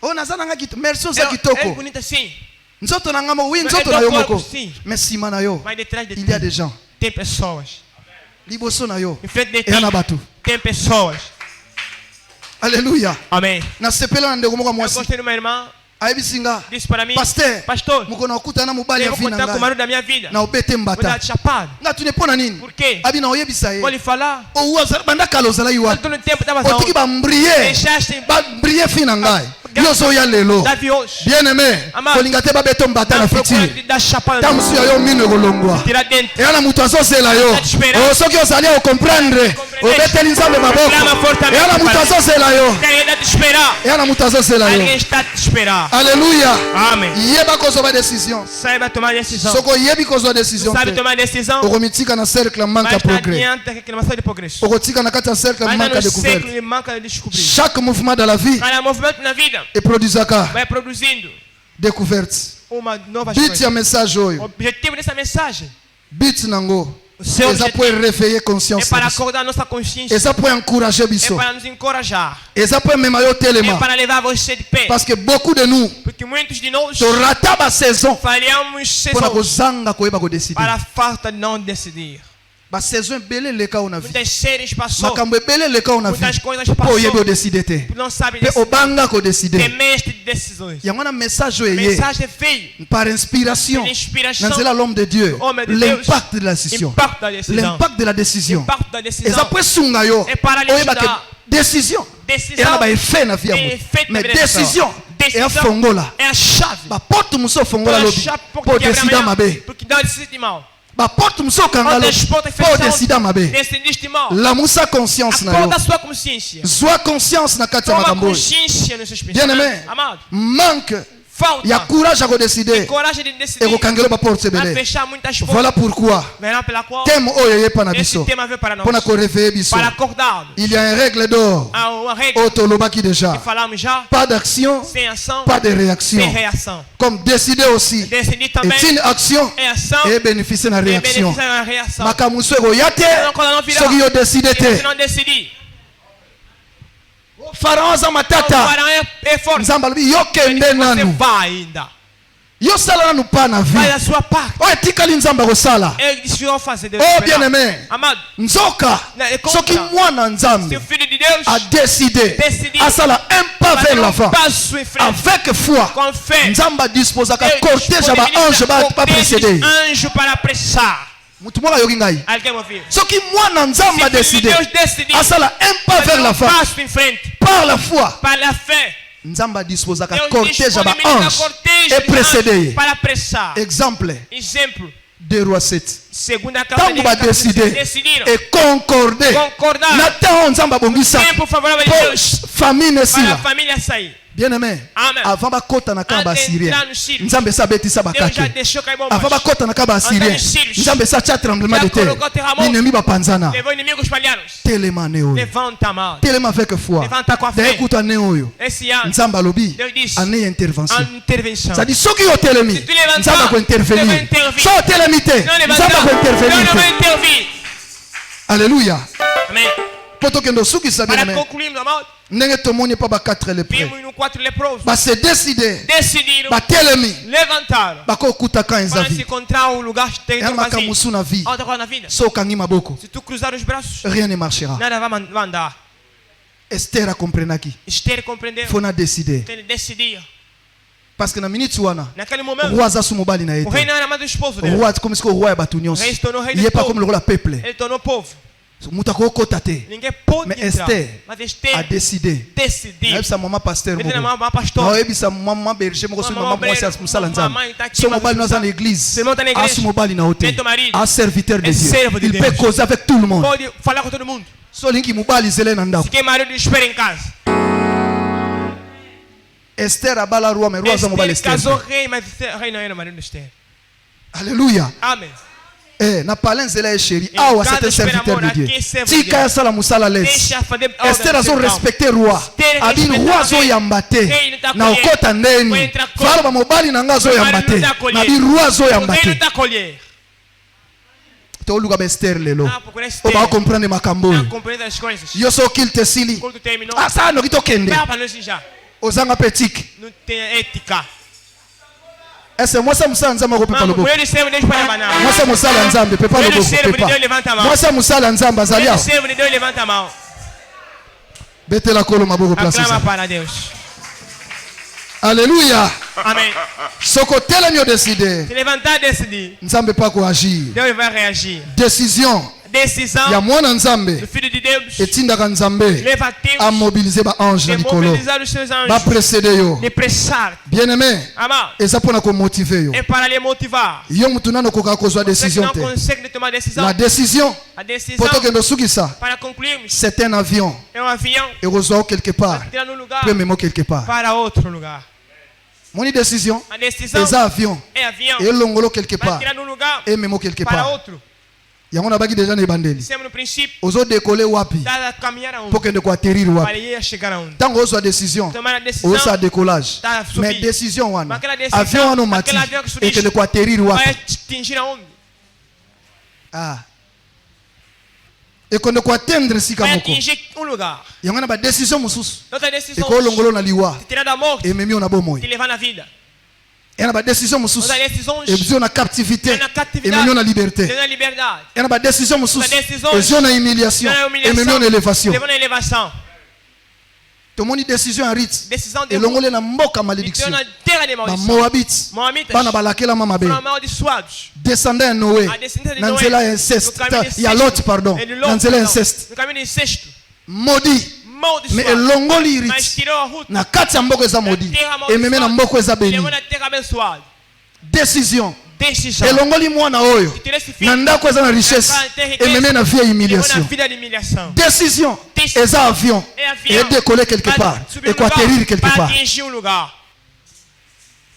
o naza nanga merci oza kitoko nzoto na ngamo oui nzoto na yo moko mais sima na yo il y a des gens liboso na yo et na bato alléluia. Amen. Na sepela na ndeko moko mwasi aibi singa pasteur mukona okutana mubali ya vina nga na obete mbata nga tunepona nini abi na oyebisa ye o uwa banda kalozala yiwa otiki ba mbriye fina ngai yoso ya lelo bien aimé kolinga te babeto mbata na fiti tamusu ya yo mino kolongwa yana mutu azosela yo soki ozali o comprendre obeteli nzambe maboko yana mutu azosela yo yana mutu azosela yo. Alléluia. Amen. Yeba kozwa décision. Saiba tomar decisão. Soko yebi kozwa décision. Sabe tomar decisão. Okomitika na cercle manque progrès. Okotika na kati ya cercle manque découverte. Chaque mouvement dans la vie est produisaka. Vai produzindo découverte. Uma nova coisa. Bit ya message oyo. Objetivo dessa mensagem. Bit nango. Eza pour réveiller conscience. É para acordar nossa consciência. Eza pour encourager biso. É para nos encorajar. Eza pour même yo telema. É para levar você de pé. Parce que beaucoup de nous. Porque muitos de nós. To rataba saison. Falhamos saison. Para kozanga koyeba ko décider. Para a falta de não decidir. ba saison belé le ka on a vu muitas séries passou, makambo belé le ka on a vu muitas coisas po passou, yebo décider te não sabe pe decidir, obanga ko décider temeste de decisões. yangona message oye Mensagem veio par inspiration l'inspiration, dans l'homme de Dieu Homme de Deus, l'impact de la décision impacto da decisão, l'impact de la décision impacto da eza decisão, po sunga yo é para lhe oyeba ke ajudar. décision Decisão ela ba effet na vie ya tem moto efeito mais na vida da décision pessoa. é fongola É a chave. ba porte muso fongola Toda lobi chave po porque quebra décider amanhã, mabe porque dá decide mal. ba porte muso kanga lo Outras portas po décider mabe decidiste mal. la musa conscience na yo Acorda a sua consciência. Sois conscience na kati ya Toma makambo consciência nos seus bien pensamentos. aimé Amado, manque falta ya courage à décider coragem de decidir. ekokangela ba porte A ebele fechar muitas portas. voilà pourquoi Verá pela qual thème oyo yepa na esse biso tema veio para nós. pona ko réveiller biso Para acordar. il y a une règle d'or Há uma regra otolobaki déjà que falamos já. pas d'action Sem ação, pas de réaction sem reação. comme décider aussi Decidir também est une action é ação et bénéficier na e réaction beneficiar na reação. makamuso ekoya te Quando não virar, soki yo décide se te não decidir, pharaon aza o matata farão é forte. nzambe alobi yokende Você nanu vai ainda. yosala nanu pa na Faz vie a sua parte. oyo etikali nzambe akosala Ele disse que eu vou fazer Deus. oh esperar. bien aimé Amado, nzoka é contra. soki mwana nzambe se o filho de Deus a décidé Décider. asala un pas fazer vers l'avant passo em frente avec foi com fé, nzambe adisposaka Deus cortège ya baange disponibiliza baprécédé anjo para apressar. mutu moko ayoki ngai Alguém me ouviu? soki mwana nzambe Se o filho de adécide Deus decidir asala un pas fazer vers l'avant passo em frente par la foi para a fé, nzambe adisposaka Deus cortège ya disponibiliza baange cortege eprécédé de anjo para apressar. exemple Exemplo, 2 rois 7 segunda carta ntango badécide decidiram econcorde concordar na ntango nzambe abongisa tempo favorável de po Deus famille para a esila família sair. bien aimé Amen. avant bakota na kamba Antes de basyrien entrar nos Sírios, nzambe esa abetisa Deus já bakake deixou cair bombas. avant bakota na kamba basyrien Antes dos Sírios, nzambe esa tia tremblement já de terre colocou terremoto. binemi bapanzana Levou inimigos espalhados. telema ne oyo Levanta a mão. telema avec foi Levanta com a fé. daye kuta ne oyo Esse ano, nzambe alobi Deus disse, ane ya intervention a intervenção. c'est-à-dire soki yo telemi Si tu levantas, nzambe Deus vai akointervenir intervir. so otelemi te Não nzambe levantar, Deus akointervenir não vai te intervir. alléluia Amém. po tokende osukisa bien Para aimé concluirmos, amado, ndenge tomoni pa ba4 lepre vimos no 4 leprosos. base décide Decidiram, batelemi levantaram. bakokutaka Para se ezavi encontrar um lugar eya território vazio. makamusu na vie Outra coisa na vida. so okangi maboko Se tu cruzar os braços, rien ne marchera nada vai andar. Esther akomprenaki Esther compreendeu. fo na décider Ele decidia. parce que na minute wana Naquele momento, roi aza su mobali na ye o rei te não era mais o esposo dele. roi comme siko roi ya bato nyonso Rei se tornou rei de ye pa povo. comme lokola peuple Ele tornou povo. moto akokota te Ninguém pôde mais entrar. Esther Mas a Esther décidé decidiu. nayebisa mama pasteur Ele era moko uma pastor. naoyebisa mama berger moko soki mama mwasi mosala nzambe Mamãe tá aqui, so mas mobali no aza na Seu église irmão tá na igreja. asu mobali na yo te Nem ton marido. a serviteur de É Dieu servo de il Deus. peut causer avec tout le monde Pode falar com todo mundo. so olingi mobali zele na ndako Se quem marido espera em casa. Esther abala roi mais roi aza mobali Esther Esther casou rei, mas rei não era marido de Esther. alléluia Amém. na pala nzela ye chéri Em awa cada c'est un serviteur de espera Dieu amor, aqui servo de tika Deus. asala mosala lese Deixa fazer a Esther obra azo do seu respecte roi Esther abi respeita roi o azoyamba rei te não tá na acolher. okota ndeni Vai entrar com- faloba mobali na nga azoyamba marido te não tá acolher. nabi roi azoyamba O rei te não está a colher. toluka ba Esther lelo Ah, procura Esther. oyo bakomprendre makambo Não oyo compreende as coisas. yo so okili te sili Quando terminou, asa noki tokende pega para nós já. ozanga mpe tike Não tem ética. ese mwasi ya mosala nzambe akopepa Vamos, loboko mulher de servo de Deus para abanar. mwasi ya mosala ya nzambe pepa Mulher de loboko servo de pepa Deus levanta a mão. mwasi ya mosala ya nzambe azali Mulher de awa servo de Deus levanta a mão. betela kolo maboko place Aclama eza para Deus. alléluia Amém. soko otelemi odeside Se levantar e decidir, nzambe mpe akoagir Deus vai reagir. décision Decisão ya mwana do nzambe Filho de Deus etindaka nzambe leva Deus amobilize baange na de likolo mobilizar os seus anjos, baprécéde yo de pressar. bien aimé Amado, eza mpona komotive yo é para lhe motivar. yo mutu nano okokaka kozwa Você que décision não te consegue tomar decisão. la décision A po decisão, tokende osukisa para concluirmos, c'est un avion é um avião ekozwa yo quelque part para tirar no lugar mpe ememo quelque part para outro lugar. moni décision A decisão eza avion é avião elongolo quelque para part tirar no lugar ememo quelque para part outro. yango nabaki deja na ebandeli Dissemos no princípio, ozodekole wapi da caminhar aonde? mpo kende koaterir Para wapi ir chegar aonde? ntango ozwa décision Tomar a decisão, ozosala décollage Tá, subir. mais décision wana Mas aquela decisão, avion wana omati aquele avião que subiste, ekende koaterir vai wapi atingir aonde? ekende koatendre sika Vai moko atingir um lugar. yango wana badécision mosusu Outra decisão, ekolongolo na liwa te tirar da morte, ememi yo na bomoi te levar na vida. Il y a des décisions Vous avez des décisions. et vous avez captivité et même la liberté. Tem na liberdade. Il y a des décisions et vous avez humiliation et Tem même l'élévation. na elevação. Tout le monde décision en rite. Decisão de Et l'ongolais na mboka malédiction. na terra de Ba maldição. Moabites. Moabitas Bana balakela mama be. foram amaldiçoados. Descendant de Noé. A descendência de Na Noé. nzela inceste. No caminho de Il y a incesto. Lot, pardon. Et de Lot, Na nzela pardon. inceste. No caminho de incesto. Maudit. Mais Maldiçoado. elongoli Mas rite. tirou a ruta. Na kati ya mboka eza maudit. Et même na mboka eza béni. Levou na terra abençoada. Décision. Decisão. elongoli mwana oyo Tirou esse filho. na ndako eza na richesse ememe na vie ya Levou na humiliation. vida de humilhação. Décision eza avion et décoller quelque part et quoi atterrir quelque para part. atingir lugar.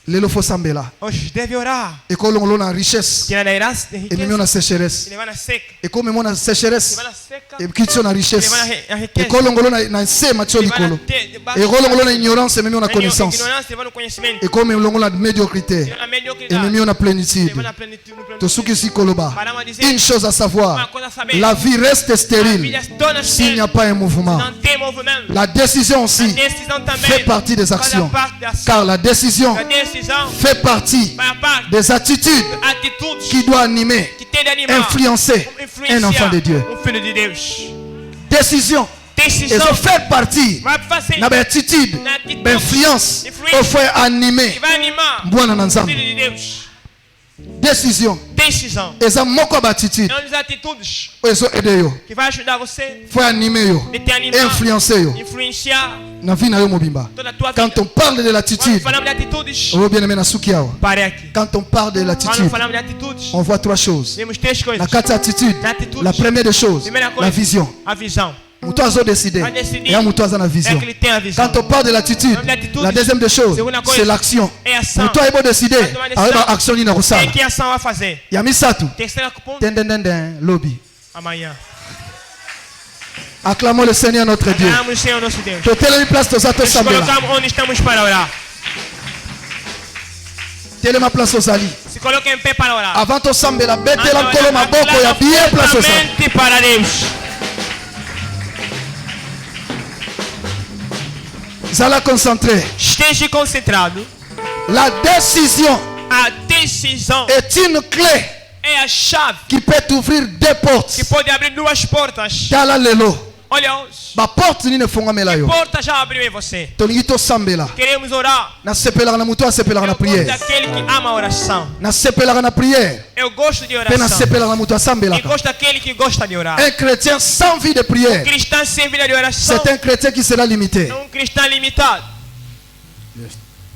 Lelo fo sambela Hoje deve orar. et ko longolo na richesse Tirar da herança de et même na sécheresse levar na seca. et ko même na sécheresse Levar na seca. et kitso na richesse Levar na et riqueza. ko longolo na sema tso likolo et ko longolo na ignorance et même na connaissance Ignorância levando conhecimento. et ko même longolo na médiocrité Na et mediocridade. même na plénitude. Levando na plenitude. To suki si koloba. Paramos a dizer Une chose à savoir, uma coisa a saber. la vie reste A stérile vida se torna s'il n'y a pas un mouvement. Não tem movimento. La décision A aussi decisão também fait partie des faz actions. parte da ação. Car la décision A decisão fait partie faz parte des attitudes atitudes qui doivent animer, que tem de animar, influencer un enfant de Dieu. filho de Deus. Décision, Decisão elles fait partie vai fazer de l'attitude, na atitude d'influence, influência au fait animer. que vai animar Bwana na o Nzambe. filho de Deus. Décision, Decisão. eza moko ba attitude, Não as atitudes ezo aider yo, que vai ajudar você faut animer yo, de te animar, influencer yo. influenciar Na vie na yo mobimba. toda a tua vida. Quand on parle de Quando l'attitude, falamos de atitudes, on bien aimé na suki yao. pare aqui. Quand on parle de Quando l'attitude, falamos de atitudes, on voit trois choses. vemos três La coisas. quatre attitude, L'attitude. la première des choses, Primeira la coisa, vision. a visão. Mutu azo décider. Vai decidir. Et mutu aza na É vision. que ele tem a visão. Quand on parle de l'attitude, Falamos de atitudes. la deuxième des choses, Segunda coisa, c'est l'action. é ação. Mutu aibo décider. Vai tomar decisão. Avec action ni na Tem kosala. que ação vai fazer. Ya misatu. Terceira ponto, Den den den den lobby. amanhã. Acclamons le Seigneur notre Dieu. Adoramos o Senhor nosso Deus. Totele une place toza to Nos sambela. colocamos onde estamos para orar. Tele ma place ozali. Se coloque em pé para orar. Avant to sambela, betela Adora, mkolo maboko ya aclama bien place ozali. fortemente para Deus. Zala concentré. Esteja concentrado. La décision A decisão est une clé é a chave qui peut ouvrir deux portes. que pode abrir duas portas. Tala lelo. Olha, hoje, Ba porte ni ne fongamela yo. porta já abriu em você. Tolingi to sambela. Queremos orar. Na sepelaka na mutu asepelaka na Eu gosto prière. daquele que ama a oração. Na sepelaka na prière. Eu gosto de Pe na oração. sepelaka na mutu E asambelaka. gosto daquele que gosta de orar. Un chrétien sans vie de prière, Cristão sem vida de oração c'est un chrétien qui sera limité. é cristão limitado.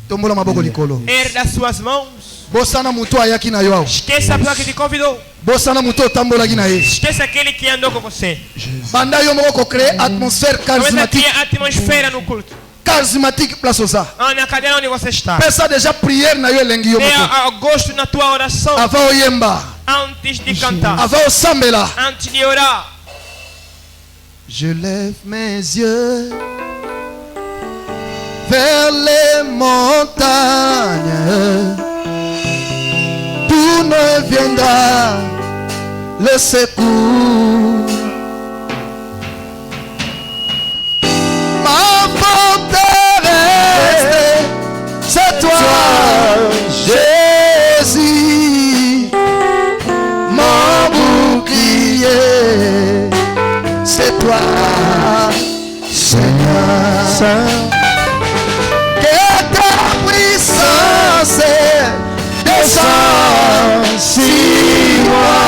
Tombola maboko likolo. Erga suas mãos. Bosana mutu ayaki na yo awa. Esqueça a pessoa que te convidou. Bosana mutu otambolaki na ye. Esqueça aquele que andou com você. Banda yo moko créer atmosphère Começa a charismatique. criar atmosfera no culto. Charismatique place oza. Na cadeira onde você está. Pesa déjà prière na yo elengi yo Tenha moko. gosto na tua oração Avant oyemba, antes de cantar. avant osambela. Antes de orar. Je lève mes yeux vers les montagnes. D'où ne viendra le secours? Ma forteresse, c'est toi, Jésus. Mon bouclier, c'est toi, Seigneur. Que ta puissance descend sur moi.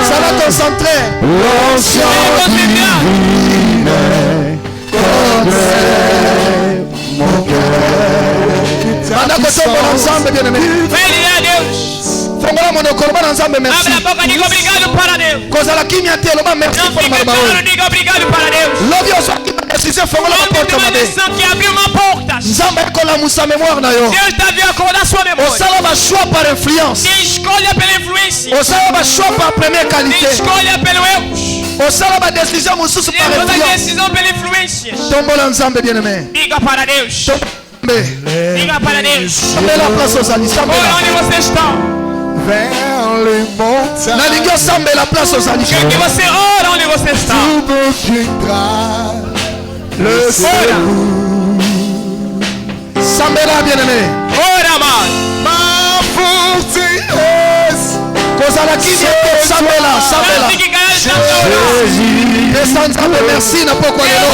Ça va concentrer. L'onction divine connaît mon cœur. Pendant que sommes ensemble, bien aimé. Feliz a Deus. Fongola monoko loba na Nzambe merci. Abre a boca e diga obrigado para Deus. Kozala kimia te loba merci Não pour fique maloba calado, oyo. diga obrigado para Deus. Lobi ozwaki décision fongola Ontem mapoto tem uma mabe. lição que abriu uma porta. Nzambe ekolamusa mémoire na yo. Deus está vindo acordar sua memória. Osala ba choix par influence. Tem escolha pela influência. Osala ba choix par première Tem qualité. escolha pelo erros. Osala ba décision mosusu Tem par toda influence. decisão pela influência. Tombola Nzambe bien aimé. Diga para Deus. Tombe. Diga para Deus. Sambela place ozali Ora sambela. onde você está. Vers les montagnes, Nalingi osambela place ozali. Quero que você ora onde você está. tout me viendra le secours. Sambela bien aimé. Ora, amado. kimia sambela sambela Descends merci na pokwa lelo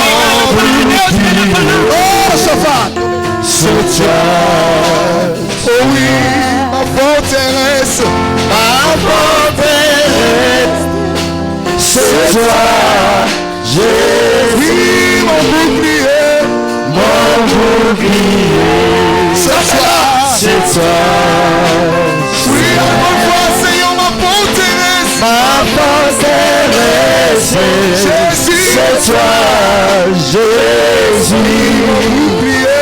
oh sofa C'est toi, oh oui, ma forteresse, c'est toi, Jésus, oui, mon bouclier, c'est toi, oui, encore une fois, Seigneur, ma forteresse, Jésus, c'est toi, Jésus, mon bouclier.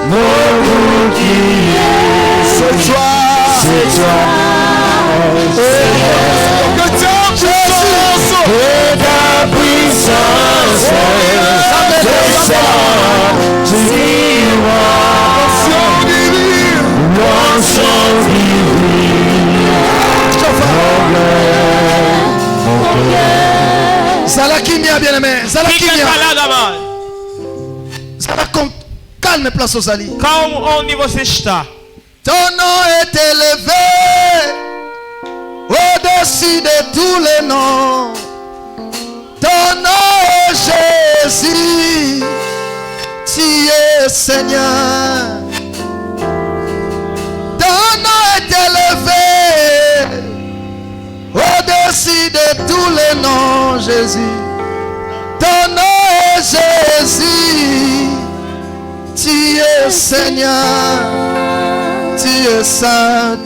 Mon bouclier, c'est toi, c'est toi, que ta puissance, que ta puissance, descend, Zalakimia bien-aimé, Zalakimia. Calme place aux alliés. Calme onde você está. Ton nom est élevé au-dessus de tous les noms. Ton nom est Jésus. Tu es Seigneur. Ton nom est élevé au-dessus de tous les noms, Jésus. Ton nom est Jésus. Tu es Seigneur, tu es saint,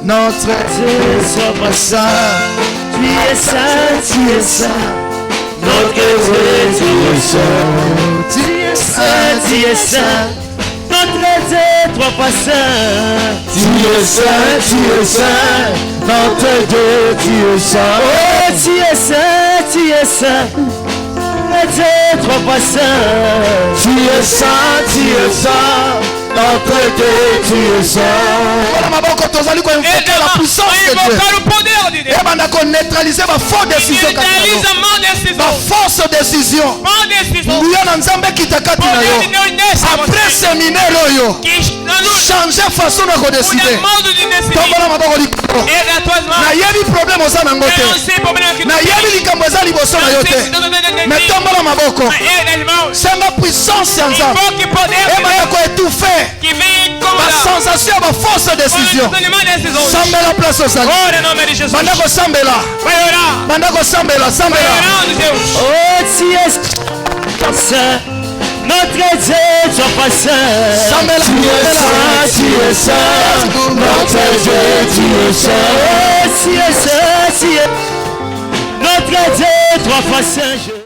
notre Dieu soit saint. Tu es saint, notre Dieu tu es saint. Tu es saint, notre Dieu trois fois saint. Tu es saint, notre Dieu tu es saint. Oh, tu es saint. Dieu trois fois saint. Tu es saint, notre Dieu, tu es saint. La puissance de Dieu. Et on a neutralisé ma force décision. Ma force décision. Après séminaire, changer façon de décider. Na yebi problème aux anangote. Na yebi likambo za liboso na yote. Mais tombola maboko. C'est ma puissance en ça. Et ma ko étouffer. Ma sensation, ma force de décision. Sambela la place aux alliés. Bandako sambela. Bandako sambela. Oh, tu es saint. Notre Dieu, soit pas saint. Tu es saint. Notre Dieu, tu es saint. Tu es saint. Notre Dieu, trois fois saint.